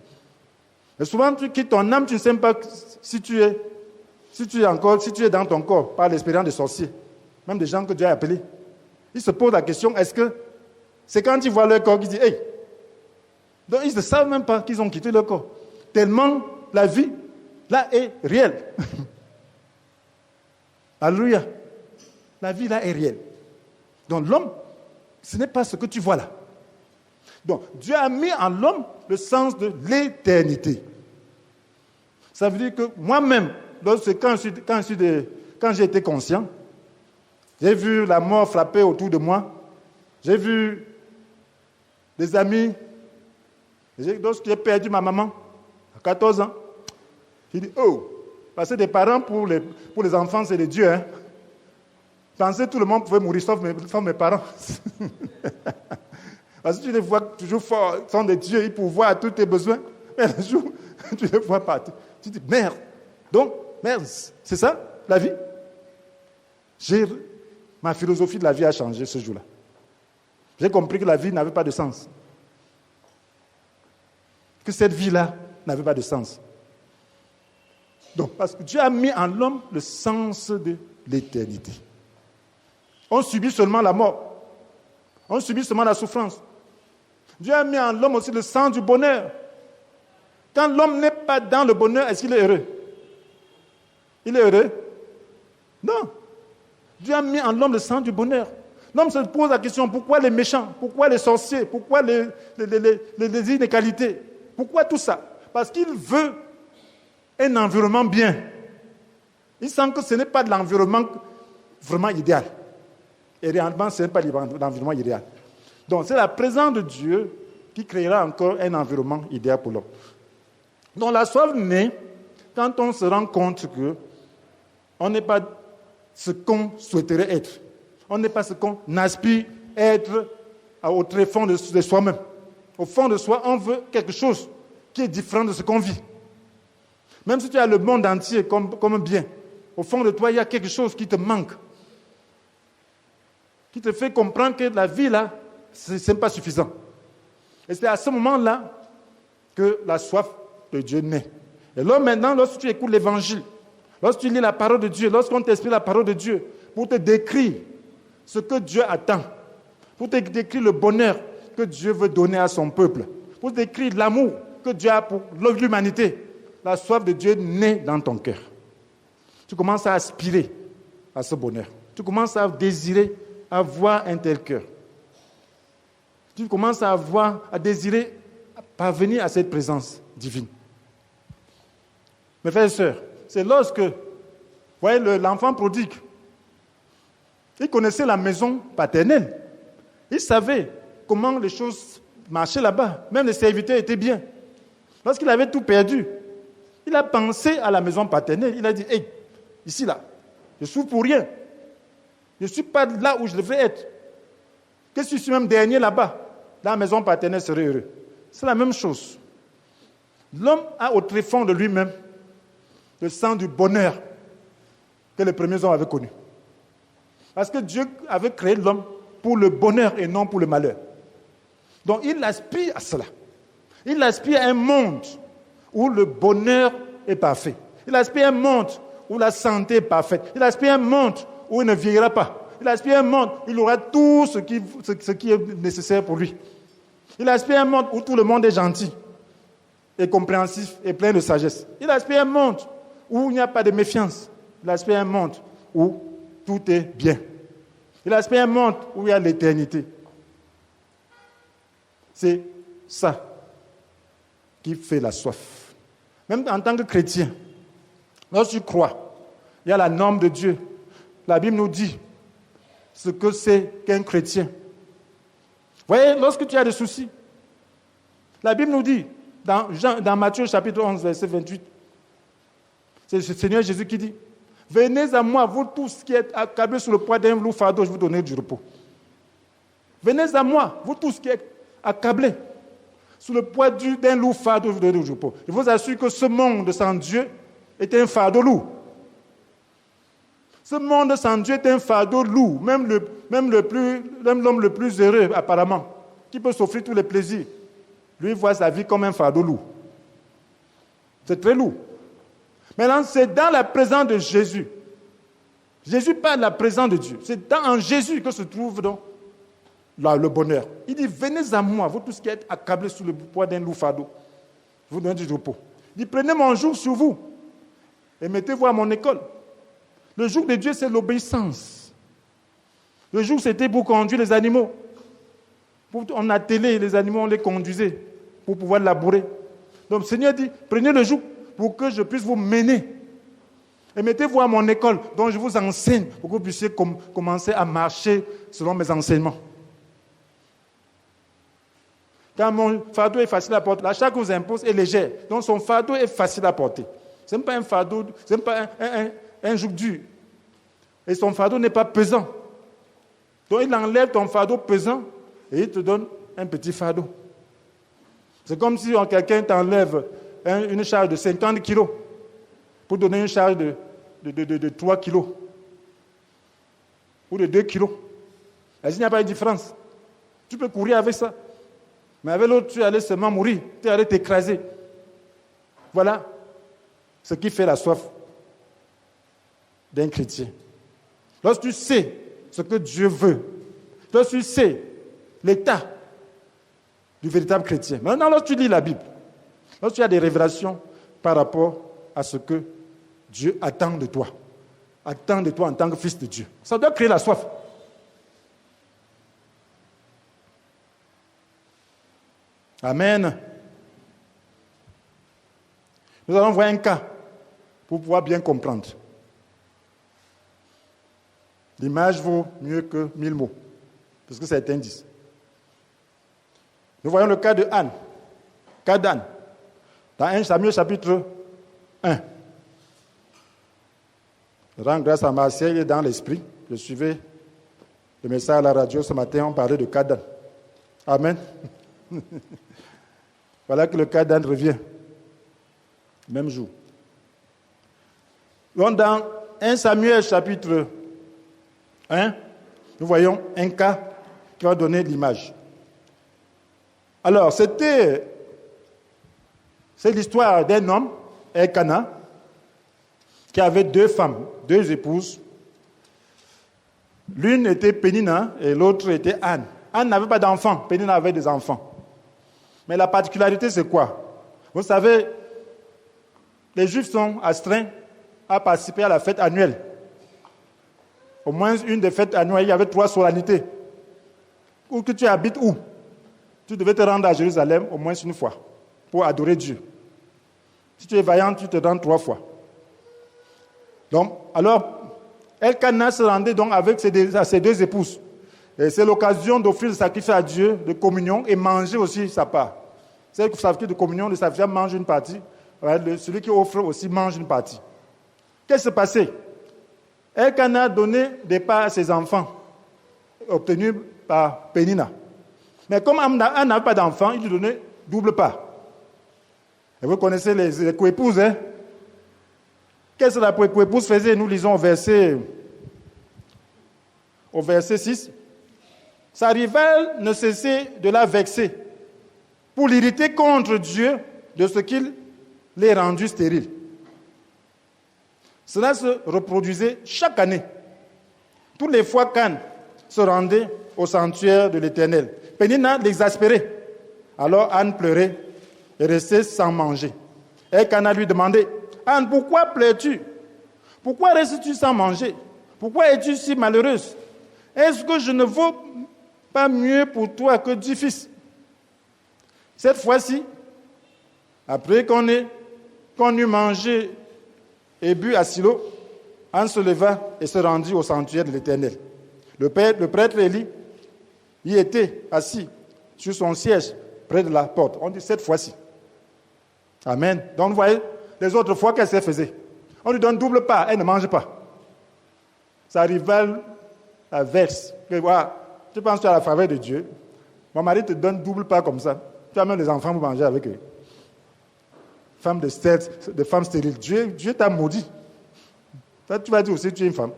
Et souvent, tu quittes ton âme, tu ne sais pas si tu es dans ton corps, par l'expérience des sorciers, même des gens que Dieu a appelés. Ils se posent la question, est-ce que c'est quand ils voient leur corps qu'ils disent, hey. Donc ils ne savent même pas qu'ils ont quitté leur corps. Tellement la vie, là, est réelle. Alléluia. La vie, là, est réelle. Donc l'homme, ce n'est pas ce que tu vois là. Donc, Dieu a mis en l'homme le sens de l'éternité. Ça veut dire que moi-même, quand j'ai été conscient, j'ai vu la mort frapper autour de moi, j'ai vu des amis, lorsque j'ai perdu ma maman, à 14 ans, j'ai dit, parce que des parents pour les enfants, c'est des dieux. Hein. Pensez que tout le monde pouvait mourir, sauf mes parents. Parce que tu les vois toujours forts, ils sont des dieux, ils pourvoient à tous tes besoins. Mais un jour, tu les vois partir. Tu dis, merde. Donc, merde, c'est ça, la vie. Ma philosophie de la vie a changé ce jour-là. J'ai compris que la vie n'avait pas de sens. Que cette vie-là n'avait pas de sens. Donc, parce que Dieu a mis en l'homme le sens de l'éternité. On subit seulement la mort. On subit seulement la souffrance. Dieu a mis en l'homme aussi le sens du bonheur. Quand l'homme n'est pas dans le bonheur, est-ce qu'il est heureux? Il est heureux? Non. Dieu a mis en l'homme le sens du bonheur. L'homme se pose la question, pourquoi les méchants? Pourquoi les sorciers? Pourquoi les inégalités? Pourquoi tout ça? Parce qu'il veut un environnement bien. Il sent que ce n'est pas de l'environnement vraiment idéal. Et réellement, ce n'est pas l'environnement idéal. Donc, c'est la présence de Dieu qui créera encore un environnement idéal pour l'homme. Donc, la soif naît quand on se rend compte qu'on n'est pas ce qu'on souhaiterait être. On n'est pas ce qu'on aspire être au tréfonds de soi-même. Au fond de soi, on veut quelque chose qui est différent de ce qu'on vit. Même si tu as le monde entier comme bien, au fond de toi, il y a quelque chose qui te manque, qui te fait comprendre que la vie, là, ce n'est pas suffisant. Et c'est à ce moment-là que la soif de Dieu naît. Et là, maintenant, lorsque tu écoutes l'Évangile, lorsque tu lis la parole de Dieu, lorsqu'on t'explique la parole de Dieu, pour te décrire ce que Dieu attend, pour te décrire le bonheur que Dieu veut donner à son peuple, pour décrire l'amour que Dieu a pour l'humanité, la soif de Dieu naît dans ton cœur. Tu commences à aspirer à ce bonheur. Tu commences à désirer avoir un tel cœur. Tu commences à désirer parvenir à cette présence divine. Mes frères et sœurs, c'est lorsque, vous voyez, l'enfant prodigue, il connaissait la maison paternelle. Il savait comment les choses marchaient là-bas. Même les serviteurs étaient bien. Lorsqu'il avait tout perdu, il a pensé à la maison paternelle. Il a dit, hey, ici, là, je souffre pour rien. Je ne suis pas là où je devrais être. Que si je suis même dernier là-bas, dans la maison paternelle serait heureux. C'est la même chose. L'homme a au tréfonds de lui-même le sens du bonheur que les premiers hommes avaient connu. Parce que Dieu avait créé l'homme pour le bonheur et non pour le malheur. Donc il aspire à cela. Il aspire à un monde où le bonheur est parfait. Il aspire à un monde où la santé est parfaite. Il aspire à un monde où il ne vieillira pas. Il aspire à un monde où il aura tout ce qui est nécessaire pour lui. Il aspire à un monde où tout le monde est gentil et compréhensif et plein de sagesse. Il aspire à un monde où il n'y a pas de méfiance. Il aspire à un monde où tout est bien. Il aspire à un monde où il y a l'éternité. C'est ça qui fait la soif. Même en tant que chrétien, lorsque tu crois, il y a la norme de Dieu. La Bible nous dit ce que c'est qu'un chrétien. Vous voyez, lorsque tu as des soucis, la Bible nous dit, dans Matthieu chapitre 11, verset 28, c'est le Seigneur Jésus qui dit, « Venez à moi, vous tous qui êtes accablés sous le poids d'un lourd fardeau, je vous donnerai du repos. » Venez à moi, vous tous qui êtes accablés sous le poids d'un lourd fardeau, je vous donnerai du repos. Je vous assure que ce monde sans Dieu est un fardeau lourd. Ce monde sans Dieu est un fardeau lourd. Même l'homme le plus heureux, apparemment, qui peut s'offrir tous les plaisirs, lui voit sa vie comme un fardeau lourd. C'est très lourd. Maintenant, c'est dans la présence de Jésus. Jésus parle de la présence de Dieu. C'est en Jésus que se trouve donc le bonheur. Il dit, venez à moi, vous tous qui êtes accablés sous le poids d'un lourd fardeau. Je vous donne du repos. Il dit, prenez mon joug sur vous et mettez-vous à mon école. Le joug de Dieu, c'est l'obéissance. Le joug, c'était pour conduire les animaux. On attelait les animaux, on les conduisait pour pouvoir labourer. Donc le Seigneur dit, prenez le joug pour que je puisse vous mener. Et mettez-vous à mon école, dont je vous enseigne, pour que vous puissiez commencer à marcher selon mes enseignements. Quand mon fardeau est facile à porter, la charge que vous impose est légère. Donc son fardeau est facile à porter. Ce n'est pas un fardeau, ce n'est pas un joug dur. Et son fardeau n'est pas pesant. Donc il enlève ton fardeau pesant et il te donne un petit fardeau. C'est comme si quelqu'un t'enlève une charge de 50 kilos pour donner une charge de 3 kilos ou de 2 kilos. Il n'y a pas de différence. Tu peux courir avec ça. Mais avec l'autre, tu allais seulement mourir. Tu allais t'écraser. Voilà ce qui fait la soif d'un chrétien. Lorsque tu sais ce que Dieu veut, lorsque tu sais l'état du véritable chrétien. Maintenant, lorsque tu lis la Bible, lorsque tu as des révélations par rapport à ce que Dieu attend de toi en tant que fils de Dieu, ça doit créer la soif. Amen. Nous allons voir un cas pour pouvoir bien comprendre. L'image vaut mieux que 1000 mots, parce que c'est un indice. Nous voyons le cas de Anne. Cas d'Anne. Dans 1 Samuel chapitre 1. Je rends grâce à Marseille et dans l'esprit. Je suivais le message à la radio ce matin, on parlait de cas d'Anne. Amen. Voilà que le cas d'Anne revient. Même jour. Donc dans 1 Samuel chapitre 1, nous voyons un cas qui va donner l'image. Alors, c'est l'histoire d'un homme, Elkana, qui avait 2 femmes, 2 épouses. L'une était Pénina et l'autre était Anne. Anne n'avait pas d'enfants, Pénina avait des enfants. Mais la particularité, c'est quoi? Vous savez, les Juifs sont astreints à participer à la fête annuelle. Au moins une des fêtes annuelles, il y avait 3 solennités. Où que tu habites où? Tu devais te rendre à Jérusalem au moins une fois pour adorer Dieu. Si tu es vaillant, tu te rends 3 fois. Donc, alors, Elkana se rendait donc avec ses 2 épouses. Et c'est l'occasion d'offrir le sacrifice à Dieu de communion et manger aussi sa part. C'est le sacrifice de communion, le sacrifice mange une partie, celui qui offre aussi mange une partie. Qu'est-ce qui s'est passé? Elkana a donné des parts à ses enfants, obtenus par Pénina. Mais comme Anne n'avait pas d'enfants, il lui donnait double part. Et vous connaissez les coépouses, hein? Qu'est-ce que la coépouse faisait? Nous lisons au verset 6. Sa rivale ne cessait de la vexer pour l'irriter contre Dieu de ce qu'il l'ait rendu stérile. Cela se reproduisait chaque année. Toutes les fois qu'Anne se rendait au sanctuaire de l'Éternel, Pénina l'exaspérait. Alors Anne pleurait et restait sans manger. Elkana lui demandait: Anne, pourquoi pleures-tu? Pourquoi restes-tu sans manger? Pourquoi es-tu si malheureuse? Est-ce que je ne vaux pas mieux pour toi que 10 fils? Cette fois-ci, après qu'on eut mangé et bu à Silo, Anne se leva et se rendit au sanctuaire de l'Éternel. Le prêtre Élie y était assis sur son siège près de la porte. On dit cette fois-ci. Amen. Donc vous voyez, les autres fois, qu'est-ce qu'elle faisait? On lui donne double part, elle ne mange pas. Sa rivale la verse. Voilà, tu penses que tu as la faveur de Dieu. Mon mari te donne double part comme ça. Tu as même les enfants pour manger avec eux. Femme de femme stérile. Dieu t'a maudit. Ça, tu vas dire aussi que tu es une femme.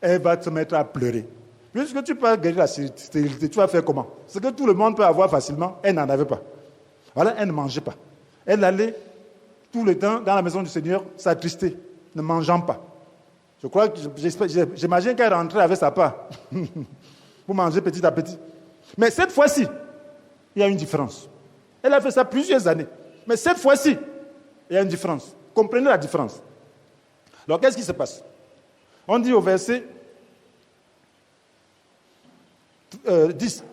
Elle va te mettre à pleurer. Puisque tu peux guérir la stérilité, tu vas faire comment? Ce que tout le monde peut avoir facilement, elle n'en avait pas. Voilà, elle ne mangeait pas. Elle allait tout le temps dans la maison du Seigneur s'attrister, ne mangeant pas. Je crois que j'imagine qu'elle rentrait avec sa part pour manger petit à petit. Mais cette fois-ci, il y a une différence. Elle a fait ça plusieurs années. Mais cette fois-ci, il y a une différence. Comprenez la différence. Alors, qu'est-ce qui se passe? On dit au verset 10.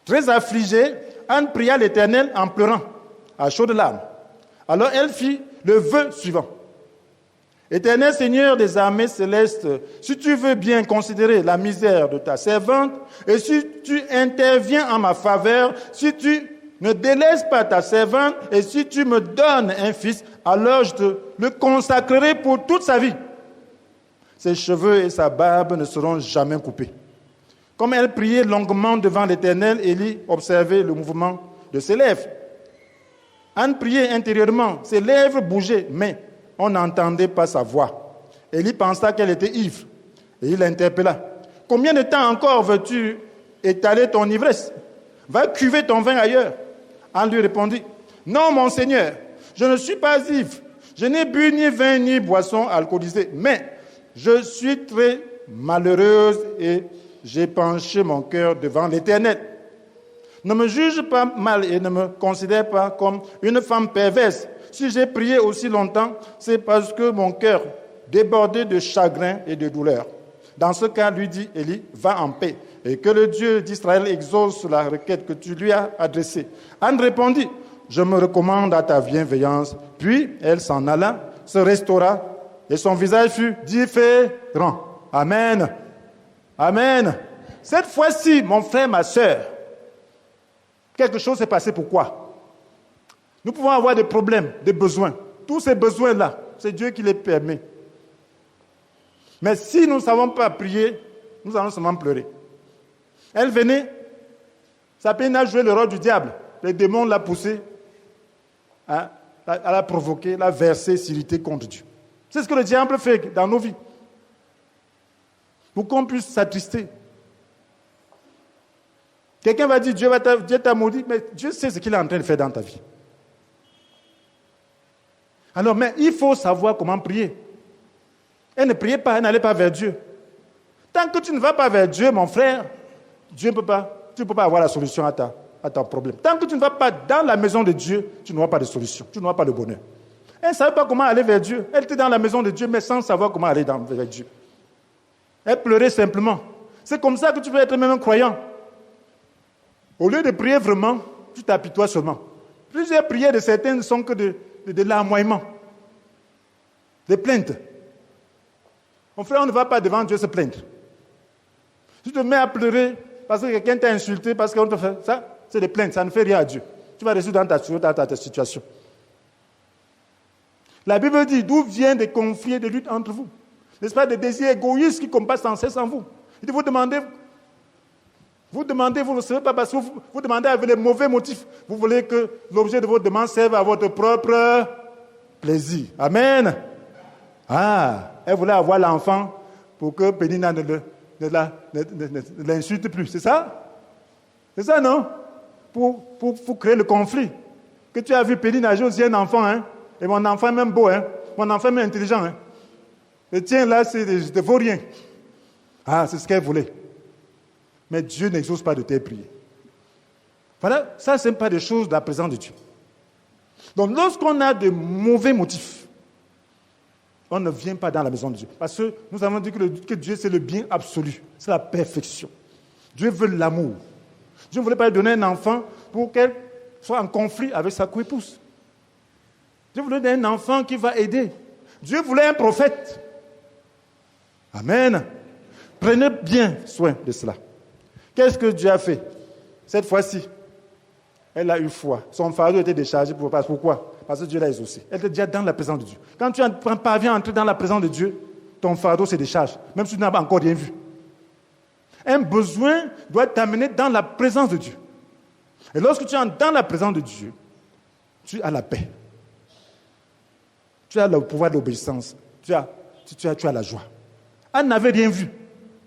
Très affligée, Anne pria l'Éternel en pleurant, à chaudes larmes. Alors elle fit le vœu suivant. Éternel Seigneur des armées célestes, si tu veux bien considérer la misère de ta servante, et si tu interviens en ma faveur, si tu ne délaisses pas ta servante, et si tu me donnes un fils, alors je te le consacrerai pour toute sa vie. Ses cheveux et sa barbe ne seront jamais coupés. Comme elle priait longuement devant l'Éternel, Élie observait le mouvement de ses lèvres. Anne priait intérieurement, ses lèvres bougeaient, mais on n'entendait pas sa voix. Élie pensa qu'elle était ivre, et il l'interpella. « Combien de temps encore veux-tu étaler ton ivresse? Va cuver ton vin ailleurs. » Anne lui répondit, « Non, mon Seigneur, je ne suis pas ivre. Je n'ai bu ni vin ni boisson alcoolisée, mais je suis très malheureuse et j'ai penché mon cœur devant l'Éternel. Ne me juge pas mal et ne me considère pas comme une femme perverse. Si j'ai prié aussi longtemps, c'est parce que mon cœur débordait de chagrin et de douleur. Dans ce cas, lui dit Élie, va en paix, et que le Dieu d'Israël exauce la requête que tu lui as adressée. Anne répondit, je me recommande à ta bienveillance. Puis elle s'en alla, se restaura, et son visage fut différent. Amen. Amen. Cette fois-ci, mon frère, ma sœur, quelque chose s'est passé. Pourquoi? Nous pouvons avoir des problèmes, des besoins. Tous ces besoins-là, c'est Dieu qui les permet. Mais si nous ne savons pas prier, nous allons seulement pleurer. Elle venait, sa peine a joué le rôle du diable. Les démons l'ont poussé, elle l'a provoqué, l'a versé, s'irriter contre Dieu. C'est ce que le diable fait dans nos vies. Pour qu'on puisse s'attrister. Quelqu'un va dire, Dieu t'a maudit, mais Dieu sait ce qu'il est en train de faire dans ta vie. Alors, mais il faut savoir comment prier. Elle ne priait pas, elle n'allait pas vers Dieu. Tant que tu ne vas pas vers Dieu, mon frère, Dieu ne peut pas tu ne peux pas avoir la solution à ton problème. Tant que tu ne vas pas dans la maison de Dieu, tu n'auras pas de solution, tu n'auras pas de bonheur. Elle ne savait pas comment aller vers Dieu. Elle était dans la maison de Dieu, mais sans savoir comment aller vers Dieu. Elle pleurait simplement. C'est comme ça que tu peux être même un croyant. Au lieu de prier vraiment, tu t'apitoies seulement. Plusieurs prières de certaines ne sont que de larmoiements, des plaintes. Mon frère, on ne va pas devant Dieu se plaindre. Tu te mets à pleurer parce que quelqu'un t'a insulté, parce qu'on te fait ça, c'est des plaintes, ça ne fait rien à Dieu. Tu vas résoudre dans ta situation. La Bible dit, d'où viennent des conflits et des luttes entre vous? N'est-ce pas des désirs égoïstes qui combattent sans cesse en vous? Il dit, vous demandez, vous ne savez pas parce que vous demandez avec les mauvais motifs. Vous voulez que l'objet de votre demande serve à votre propre plaisir. Amen. Ah, elle voulait avoir l'enfant pour que Pénina ne l'insulte plus. C'est ça? C'est ça, non? Pour créer le conflit. Que tu as vu Pénina, j'ai aussi un enfant, hein? Et mon enfant est même beau, hein? Mon enfant est même intelligent, hein? Le tien, là, je ne vaux rien. Ah, c'est ce qu'elle voulait. Mais Dieu n'exauce pas de tes prières. Voilà, ça, ce n'est pas des choses de la présence de Dieu. Donc, lorsqu'on a de mauvais motifs, on ne vient pas dans la maison de Dieu. Parce que nous avons dit que Dieu, c'est le bien absolu. C'est la perfection. Dieu veut l'amour. Dieu ne voulait pas lui donner un enfant pour qu'elle soit en conflit avec sa coépouse. Dieu voulait donner un enfant qui va aider. Dieu voulait un prophète. Amen. Prenez bien soin de cela. Qu'est-ce que Dieu a fait? Cette fois-ci, elle a eu foi. Son fardeau était déchargé. Pourquoi? Parce que Dieu l'a exaucé. Elle était déjà dans la présence de Dieu. Quand tu parviens à entrer dans la présence de Dieu, ton fardeau se décharge, même si tu n'as pas encore rien vu. Un besoin doit t'amener dans la présence de Dieu. Et lorsque tu entres dans la présence de Dieu, tu as la paix. Tu as le pouvoir d'obéissance. Tu as la joie. Elle n'avait rien vu,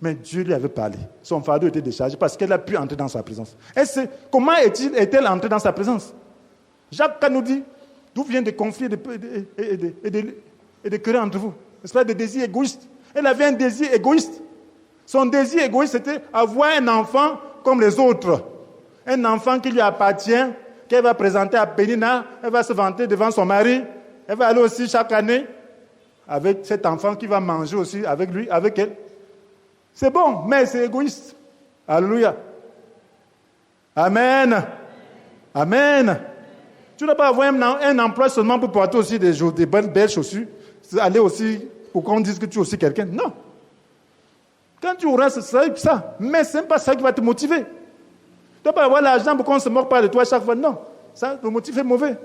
mais Dieu lui avait parlé. Son fardeau était déchargé parce qu'elle a pu entrer dans sa présence. Comment est-elle entrée dans sa présence? Jacques nous dit, d'où viennent des conflits et des querelles entre vous? N'est-ce pas des désirs égoïstes? Elle avait un désir égoïste. Son désir égoïste, c'était avoir un enfant comme les autres. Un enfant qui lui appartient, qu'elle va présenter à Pénina, elle va se vanter devant son mari, elle va aller aussi chaque année avec cet enfant qui va manger aussi avec lui, avec elle. C'est bon, mais c'est égoïste. Alléluia. Amen. Amen. Tu ne dois pas avoir un emploi seulement pour porter aussi des belles chaussures, aller aussi pour qu'on dise que tu es aussi quelqu'un. Non. Quand tu auras ça, mais ce n'est pas ça qui va te motiver. Tu ne dois pas avoir l'argent pour qu'on ne se moque pas de toi chaque fois. Non. Ça, le motif est mauvais.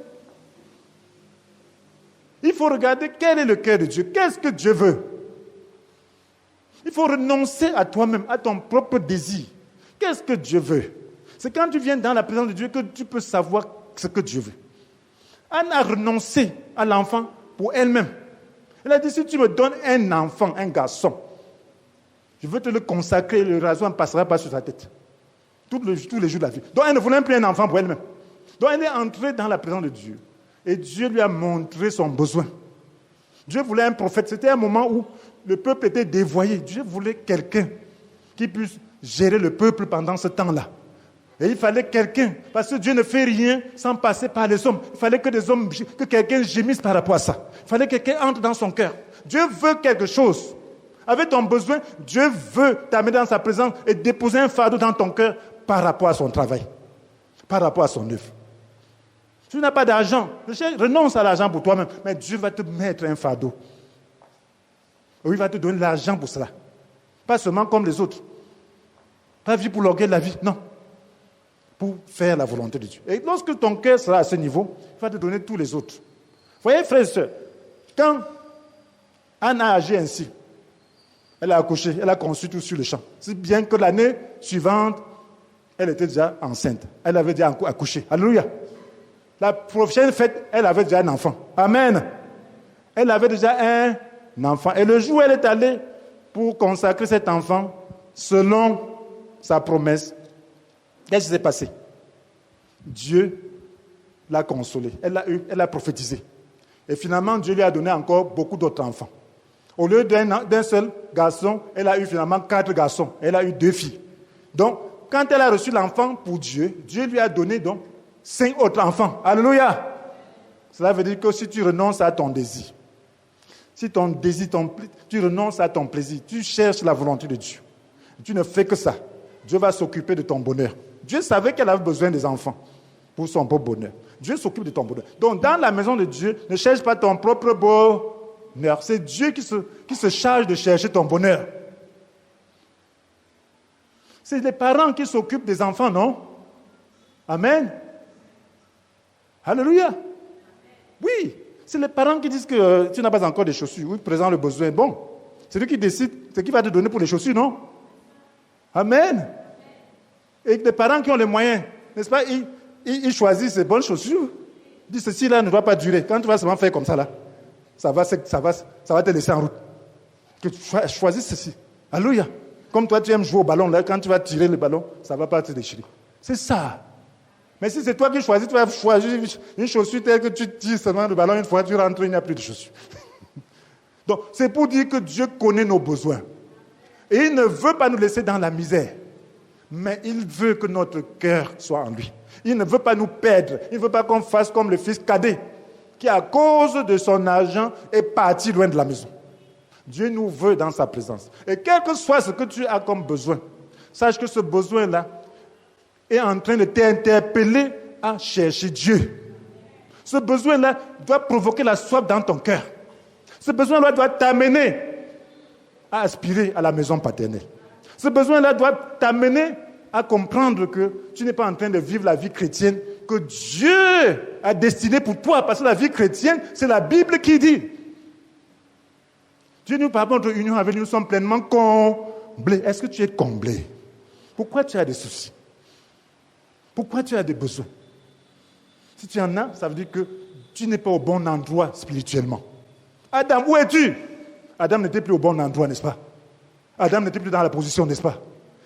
Il faut regarder quel est le cœur de Dieu. Qu'est-ce que Dieu veut? Il faut renoncer à toi-même, à ton propre désir. Qu'est-ce que Dieu veut? C'est quand tu viens dans la présence de Dieu que tu peux savoir ce que Dieu veut. Anne a renoncé à l'enfant pour elle-même. Elle a dit, si tu me donnes un enfant, un garçon, je veux te le consacrer, le rasoir ne passera pas sur sa tête. Tous les jours de la vie. Donc elle ne voulait plus un enfant pour elle-même. Donc elle est entrée dans la présence de Dieu. Et Dieu lui a montré son besoin. Dieu voulait un prophète. C'était un moment où le peuple était dévoyé. Dieu voulait quelqu'un qui puisse gérer le peuple pendant ce temps-là. Et il fallait quelqu'un, parce que Dieu ne fait rien sans passer par les hommes. Il fallait que quelqu'un gémisse par rapport à ça. Il fallait que quelqu'un entre dans son cœur. Dieu veut quelque chose. Avec ton besoin, Dieu veut t'amener dans sa présence et déposer un fardeau dans ton cœur par rapport à son travail, par rapport à son œuvre. Tu n'as pas d'argent, renonce à l'argent pour toi-même, mais Dieu va te mettre un fardeau. Et il va te donner l'argent pour cela. Pas seulement comme les autres. Pas vie pour l'orgueil de la vie, non. Pour faire la volonté de Dieu. Et lorsque ton cœur sera à ce niveau, il va te donner tous les autres. Voyez, frères et sœurs, quand Anne a agi ainsi, elle a accouché, elle a conçu tout sur le champ. C'est bien que l'année suivante, elle était déjà enceinte. Elle avait déjà accouché. Alléluia. La prochaine fête, elle avait déjà un enfant. Amen. Elle avait déjà un enfant. Et le jour où elle est allée pour consacrer cet enfant, selon sa promesse, qu'est-ce qui s'est passé? Dieu l'a consolée. Elle a prophétisé. Et finalement, Dieu lui a donné encore beaucoup d'autres enfants. Au lieu d'un seul garçon, elle a eu finalement 4 garçons. Elle a eu 2 filles. Donc, quand elle a reçu l'enfant pour Dieu, Dieu lui a donné donc 5 autres enfants. Alléluia. Cela veut dire que si tu renonces à ton désir, si ton désir, tu renonces à ton plaisir, tu cherches la volonté de Dieu, tu ne fais que ça, Dieu va s'occuper de ton bonheur. Dieu savait qu'elle avait besoin des enfants pour son propre bonheur. Dieu s'occupe de ton bonheur. Donc, dans la maison de Dieu, ne cherche pas ton propre bonheur. C'est Dieu qui se charge de chercher ton bonheur. C'est les parents qui s'occupent des enfants, non? Amen. Alléluia. Oui, c'est les parents qui disent que tu n'as pas encore de chaussures. Oui, présent le besoin. Bon, c'est lui qui décide ce qu'il va te donner pour les chaussures, non? Amen. Et les parents qui ont les moyens, n'est-ce pas, ils choisissent les bonnes chaussures. Ils disent, ceci là ne doit pas durer. Quand tu vas seulement faire comme ça là, ça va te laisser en route. Que tu choisisses ceci. Alléluia. Comme toi tu aimes jouer au ballon, là, quand tu vas tirer le ballon, ça ne va pas te déchirer. C'est ça. Mais si c'est toi qui choisis, tu vas choisir une chaussure telle que tu tires seulement le ballon, une fois tu rentres, il n'y a plus de chaussures. Donc, c'est pour dire que Dieu connaît nos besoins. Et il ne veut pas nous laisser dans la misère. Mais il veut que notre cœur soit en lui. Il ne veut pas nous perdre. Il ne veut pas qu'on fasse comme le fils cadet, qui à cause de son argent est parti loin de la maison. Dieu nous veut dans sa présence. Et quel que soit ce que tu as comme besoin, sache que ce besoin-là est en train de t'interpeller à chercher Dieu. Ce besoin-là doit provoquer la soif dans ton cœur. Ce besoin-là doit t'amener à aspirer à la maison paternelle. Ce besoin-là doit t'amener à comprendre que tu n'es pas en train de vivre la vie chrétienne que Dieu a destinée pour toi. Parce que la vie chrétienne, c'est la Bible qui dit. Dieu nous parle de notre union avec nous, nous sommes pleinement comblés. Est-ce que tu es comblé? Pourquoi tu as des soucis? Pourquoi tu as des besoins? Si tu en as, ça veut dire que tu n'es pas au bon endroit spirituellement. Adam, où es-tu? Adam n'était plus au bon endroit, n'est-ce pas? Adam n'était plus dans la position, n'est-ce pas?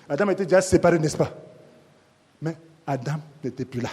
Adam était déjà séparé, n'est-ce pas? Mais Adam n'était plus là.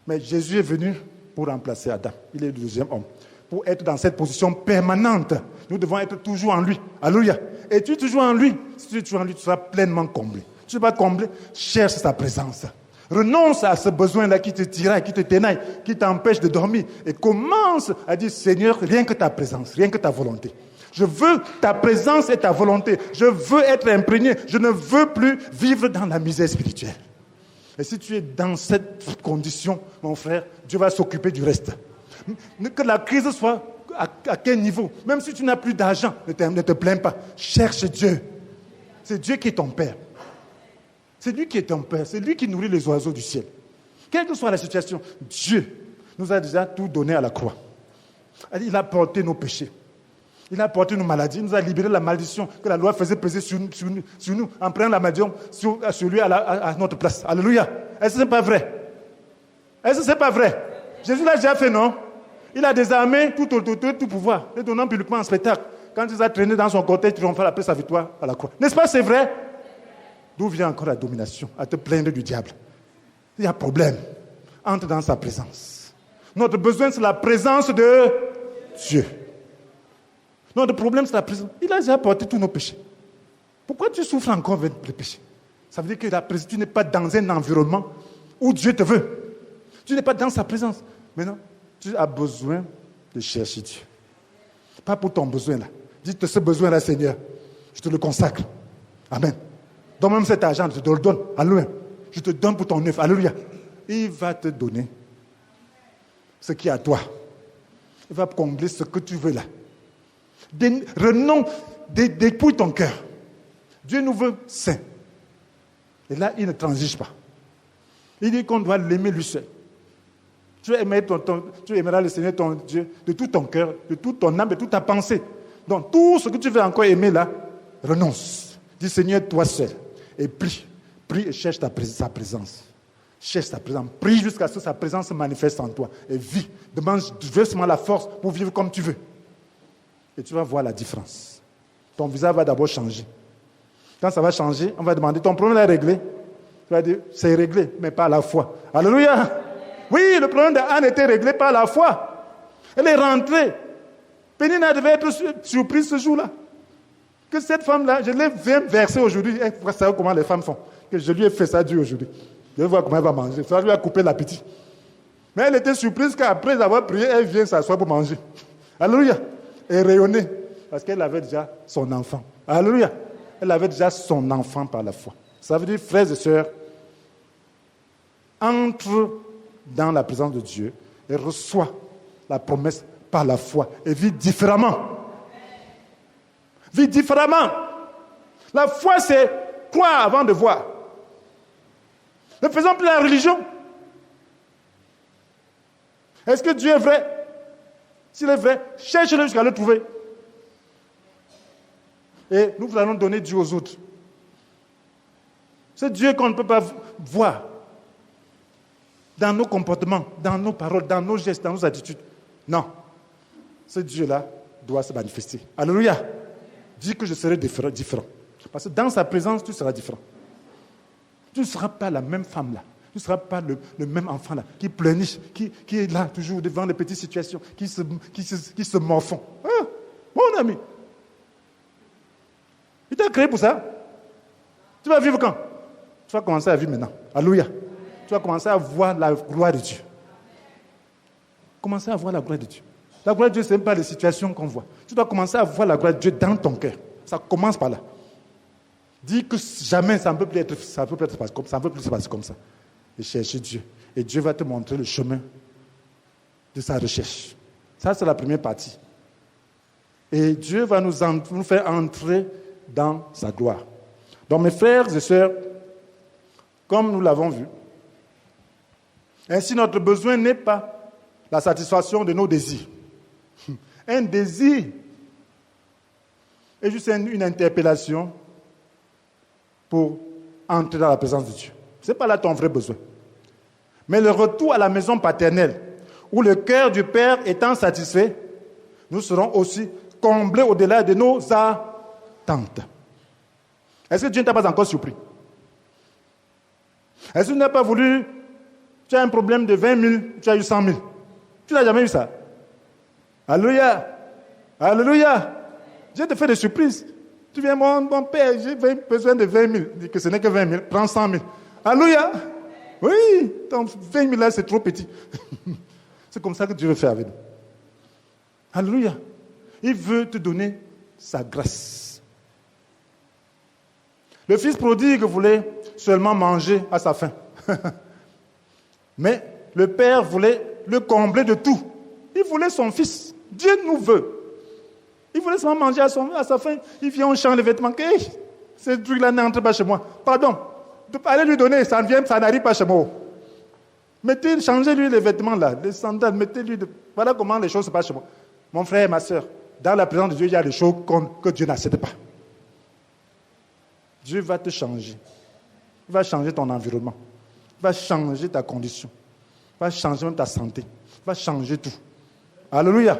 Mais Jésus est venu pour remplacer Adam. Il est le deuxième homme. Pour être dans cette position permanente, nous devons être toujours en lui. Alléluia. Et tu es toujours en lui. Si tu es toujours en lui, tu seras pleinement comblé. Tu ne vas pas comblé, cherche sa présence. Renonce à ce besoin-là qui te tiraille, qui te tenaille, qui t'empêche de dormir. Et commence à dire, Seigneur, rien que ta présence, rien que ta volonté. Je veux ta présence et ta volonté. Je veux être imprégné. Je ne veux plus vivre dans la misère spirituelle. Et si tu es dans cette condition, mon frère, Dieu va s'occuper du reste. Que la crise soit à quel niveau. Même si tu n'as plus d'argent, ne te plains pas. Cherche Dieu. C'est Dieu qui est ton Père. C'est lui qui est ton Père. C'est lui qui nourrit les oiseaux du ciel. Quelle que soit la situation, Dieu nous a déjà tout donné à la croix. Il a porté nos péchés. Il a porté nos maladies. Il nous a libéré de la malédiction que la loi faisait peser sur nous en prenant la malédiction sur lui à notre place. Alléluia. Est-ce que ce n'est pas vrai? Est-ce que ce n'est pas vrai? Jésus l'a déjà fait, non? Il a désarmé tout pouvoir, le donnant publiquement en spectacle. Quand il a traîné dans son cortège triomphal après sa victoire à la croix. N'est-ce pas, c'est vrai? D'où vient encore la domination? À te plaindre du diable. Il y a problème. Entre dans sa présence. Notre besoin, c'est la présence de Dieu. Notre problème, c'est la présence. Il a déjà porté tous nos péchés. Pourquoi tu souffres encore avec les péchés? Ça veut dire que tu n'es pas dans un environnement où Dieu te veut. Tu n'es pas dans sa présence. Maintenant, tu as besoin de chercher Dieu. Pas pour ton besoin là. Dis-toi ce besoin là, Seigneur, je te le consacre. Amen. Donne-moi cet argent, je te le donne. Alléluia. Je te donne pour ton œuvre. Alléluia. Il va te donner ce qui est à toi. Il va combler ce que tu veux là. Dépouille ton cœur. Dieu nous veut saints. Et là, il ne transige pas. Il dit qu'on doit l'aimer lui seul. Tu aimeras le Seigneur ton Dieu de tout ton cœur, de toute ton âme, de toute ta pensée. Donc, tout ce que tu veux encore aimer là, renonce. Dis Seigneur, toi seul. Et prie. Prie et cherche sa présence. Cherche sa présence. Prie jusqu'à ce que sa présence se manifeste en toi. Et vis. Demande seulement la force pour vivre comme tu veux. Et tu vas voir la différence. Ton visage va d'abord changer. Quand ça va changer, on va demander, ton problème est réglé. Tu vas dire, c'est réglé, mais pas à la foi. Alléluia. Oui, le problème d'Anne était réglé par la foi. Elle est rentrée. Pénina devait être surprise ce jour-là. Que cette femme-là, je l'ai versée aujourd'hui. Elle pourrait savoir comment les femmes font. Que je lui ai fait ça Dieu aujourd'hui. Je vais voir comment elle va manger. Ça lui a coupé l'appétit. Mais elle était surprise qu'après avoir prié, elle vient s'asseoir pour manger. Alléluia. Et rayonner. Parce qu'elle avait déjà son enfant. Alléluia. Elle avait déjà son enfant par la foi. Ça veut dire, frères et sœurs, entre dans la présence de Dieu et reçois la promesse par la foi et vis différemment. Vis différemment. La foi, c'est croire avant de voir. Ne faisons plus la religion. Est-ce que Dieu est vrai? S'il est vrai, cherchez-le jusqu'à le trouver. Et nous allons donner Dieu aux autres. C'est Dieu qu'on ne peut pas voir dans nos comportements, dans nos paroles, dans nos gestes, dans nos attitudes. Non. Ce Dieu-là doit se manifester. Alléluia. Dis que je serai différent. Parce que dans sa présence, tu seras différent. Tu ne seras pas la même femme-là. Tu ne seras pas le même enfant-là qui pleurniche, qui est là toujours devant les petites situations, qui se morfond. Ah, mon ami. Il t'a créé pour ça. Tu vas vivre quand? Tu vas commencer à vivre maintenant. Alléluia. Tu vas commencer à voir la gloire de Dieu. Commencer à voir la gloire de Dieu. La gloire de Dieu, ce n'est pas les situations qu'on voit. Tu dois commencer à voir la gloire de Dieu dans ton cœur. Ça commence par là. Dis que jamais ça ne peut plus être, ça peut plus se passer comme ça. Et chercher Dieu. Et Dieu va te montrer le chemin de sa recherche. Ça, c'est la première partie. Et Dieu va nous faire entrer dans sa gloire. Donc, mes frères et sœurs, comme nous l'avons vu, ainsi notre besoin n'est pas la satisfaction de nos désirs. Un désir est juste une interpellation pour entrer dans la présence de Dieu. Ce n'est pas là ton vrai besoin. Mais le retour à la maison paternelle, où le cœur du Père étant satisfait, nous serons aussi comblés au-delà de nos attentes. Est-ce que Dieu ne t'a pas encore surpris? Est-ce qu'il n'a pas voulu... Tu as un problème de 20 000, tu as eu 100 000. Tu n'as jamais eu ça. Alléluia. Alléluia. Dieu te fait des surprises. Tu viens, mon père, j'ai besoin de 20 000. Dis que ce n'est que 20 000. Prends 100 000. Alléluia. Oui, ton 20 000 là, c'est trop petit. C'est comme ça que Dieu veut faire avec nous. Alléluia. Il veut te donner sa grâce. Le fils prodigue voulait seulement manger à sa faim. Mais le père voulait le combler de tout. Il voulait son fils. Dieu nous veut. Il voulait seulement manger à sa faim. Il vient, on change les vêtements. Hey, ce truc-là n'entre pas chez moi. Pardon. Allez lui donner, ça n'arrive pas chez moi. Changez-lui les vêtements là, les sandales, mettez-lui. Voilà comment les choses se passent chez moi. Mon frère et ma soeur, dans la présence de Dieu, il y a des choses que Dieu n'accepte pas. Dieu va te changer. Il va changer ton environnement. Il va changer ta condition. Il va changer même ta santé. Il va changer tout. Alléluia.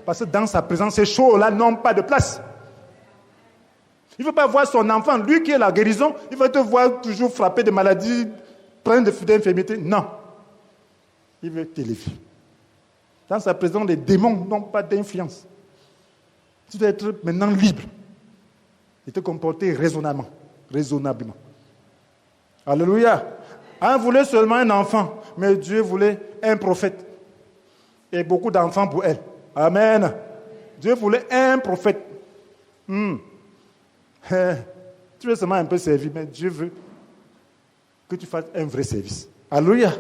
Parce que dans sa présence, ces choses-là n'ont pas de place. Il ne veut pas voir son enfant, lui qui est la guérison, il va te voir toujours frapper de maladies, prendre d'infirmités. Non. Il veut t'élever. Dans sa présence, les démons n'ont pas d'influence. Tu dois être maintenant libre et te comporter raisonnablement. Alléluia. Un voulait seulement un enfant, mais Dieu voulait un prophète. Et beaucoup d'enfants pour elle. Amen. Dieu voulait un prophète. Tu veux seulement un peu servir, mais Dieu veut que tu fasses un vrai service. Alléluia.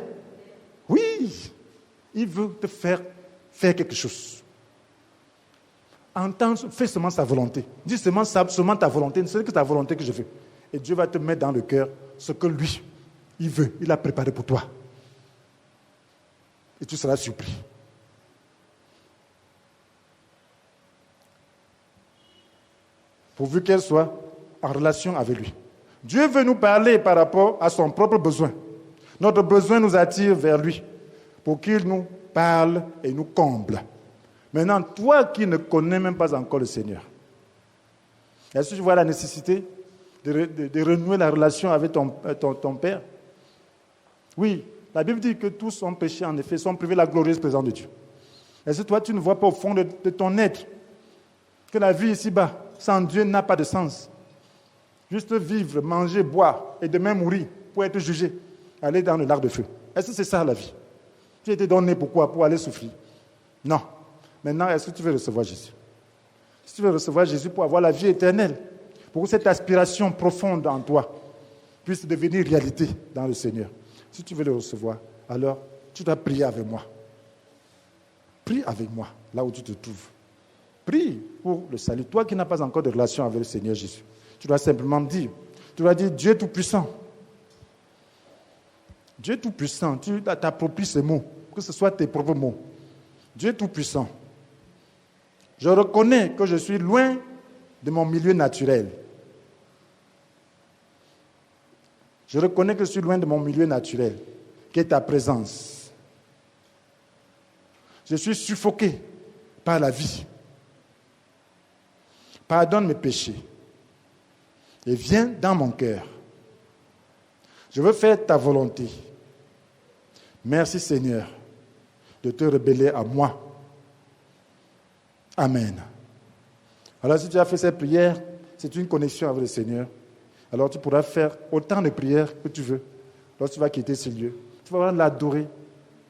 Oui. Il veut te faire quelque chose. Entends, fais seulement sa volonté. Dis seulement ta volonté. Ce n'est que ta volonté que je veux. Et Dieu va te mettre dans le cœur ce que lui, il veut. Il a préparé pour toi. Et tu seras surpris. Pourvu qu'elle soit en relation avec lui. Dieu veut nous parler par rapport à son propre besoin. Notre besoin nous attire vers lui pour qu'il nous parle et nous comble. Maintenant, toi qui ne connais même pas encore le Seigneur, est-ce que tu vois la nécessité de renouer la relation avec ton Père? Oui, la Bible dit que tous ont péché, en effet, sont privés de la glorieuse présence de Dieu. Est-ce que toi, tu ne vois pas au fond de ton être que la vie ici-bas sans Dieu n'a pas de sens. Juste vivre, manger, boire et demain mourir pour être jugé, aller dans le lac de feu. Est-ce que c'est ça la vie? Tu as été donné pourquoi? Pour aller souffrir? Non. Maintenant, est-ce que tu veux recevoir Jésus? Si tu veux recevoir Jésus pour avoir la vie éternelle, pour que cette aspiration profonde en toi puisse devenir réalité dans le Seigneur, si tu veux le recevoir, alors tu dois prier avec moi. Prie avec moi, là où tu te trouves. Prie pour le salut. Toi qui n'as pas encore de relation avec le Seigneur Jésus, tu dois simplement dire, Dieu Tout-Puissant. Dieu Tout-Puissant, tu t'appropries ces mots, que ce soit tes propres mots. Dieu Tout-Puissant, je reconnais que je suis loin de mon milieu naturel. Je reconnais que je suis loin de mon milieu naturel, qui est ta présence. Je suis suffoqué par la vie. Pardonne mes péchés et viens dans mon cœur. Je veux faire ta volonté. Merci Seigneur de te révéler à moi. Amen. Alors si tu as fait cette prière, c'est une connexion avec le Seigneur. Alors tu pourras faire autant de prières que tu veux. Lorsque tu vas quitter ce lieu, tu vas l'adorer,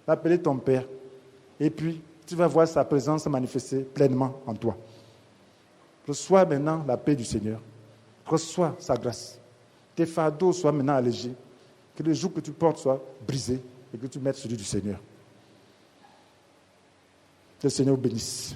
l'appeler ton Père. Et puis, tu vas voir sa présence se manifester pleinement en toi. Reçois maintenant la paix du Seigneur. Reçois sa grâce. Tes fardeaux soient maintenant allégés. Que le joug que tu portes soit brisé et que tu mettes celui du Seigneur. Que le Seigneur vous bénisse.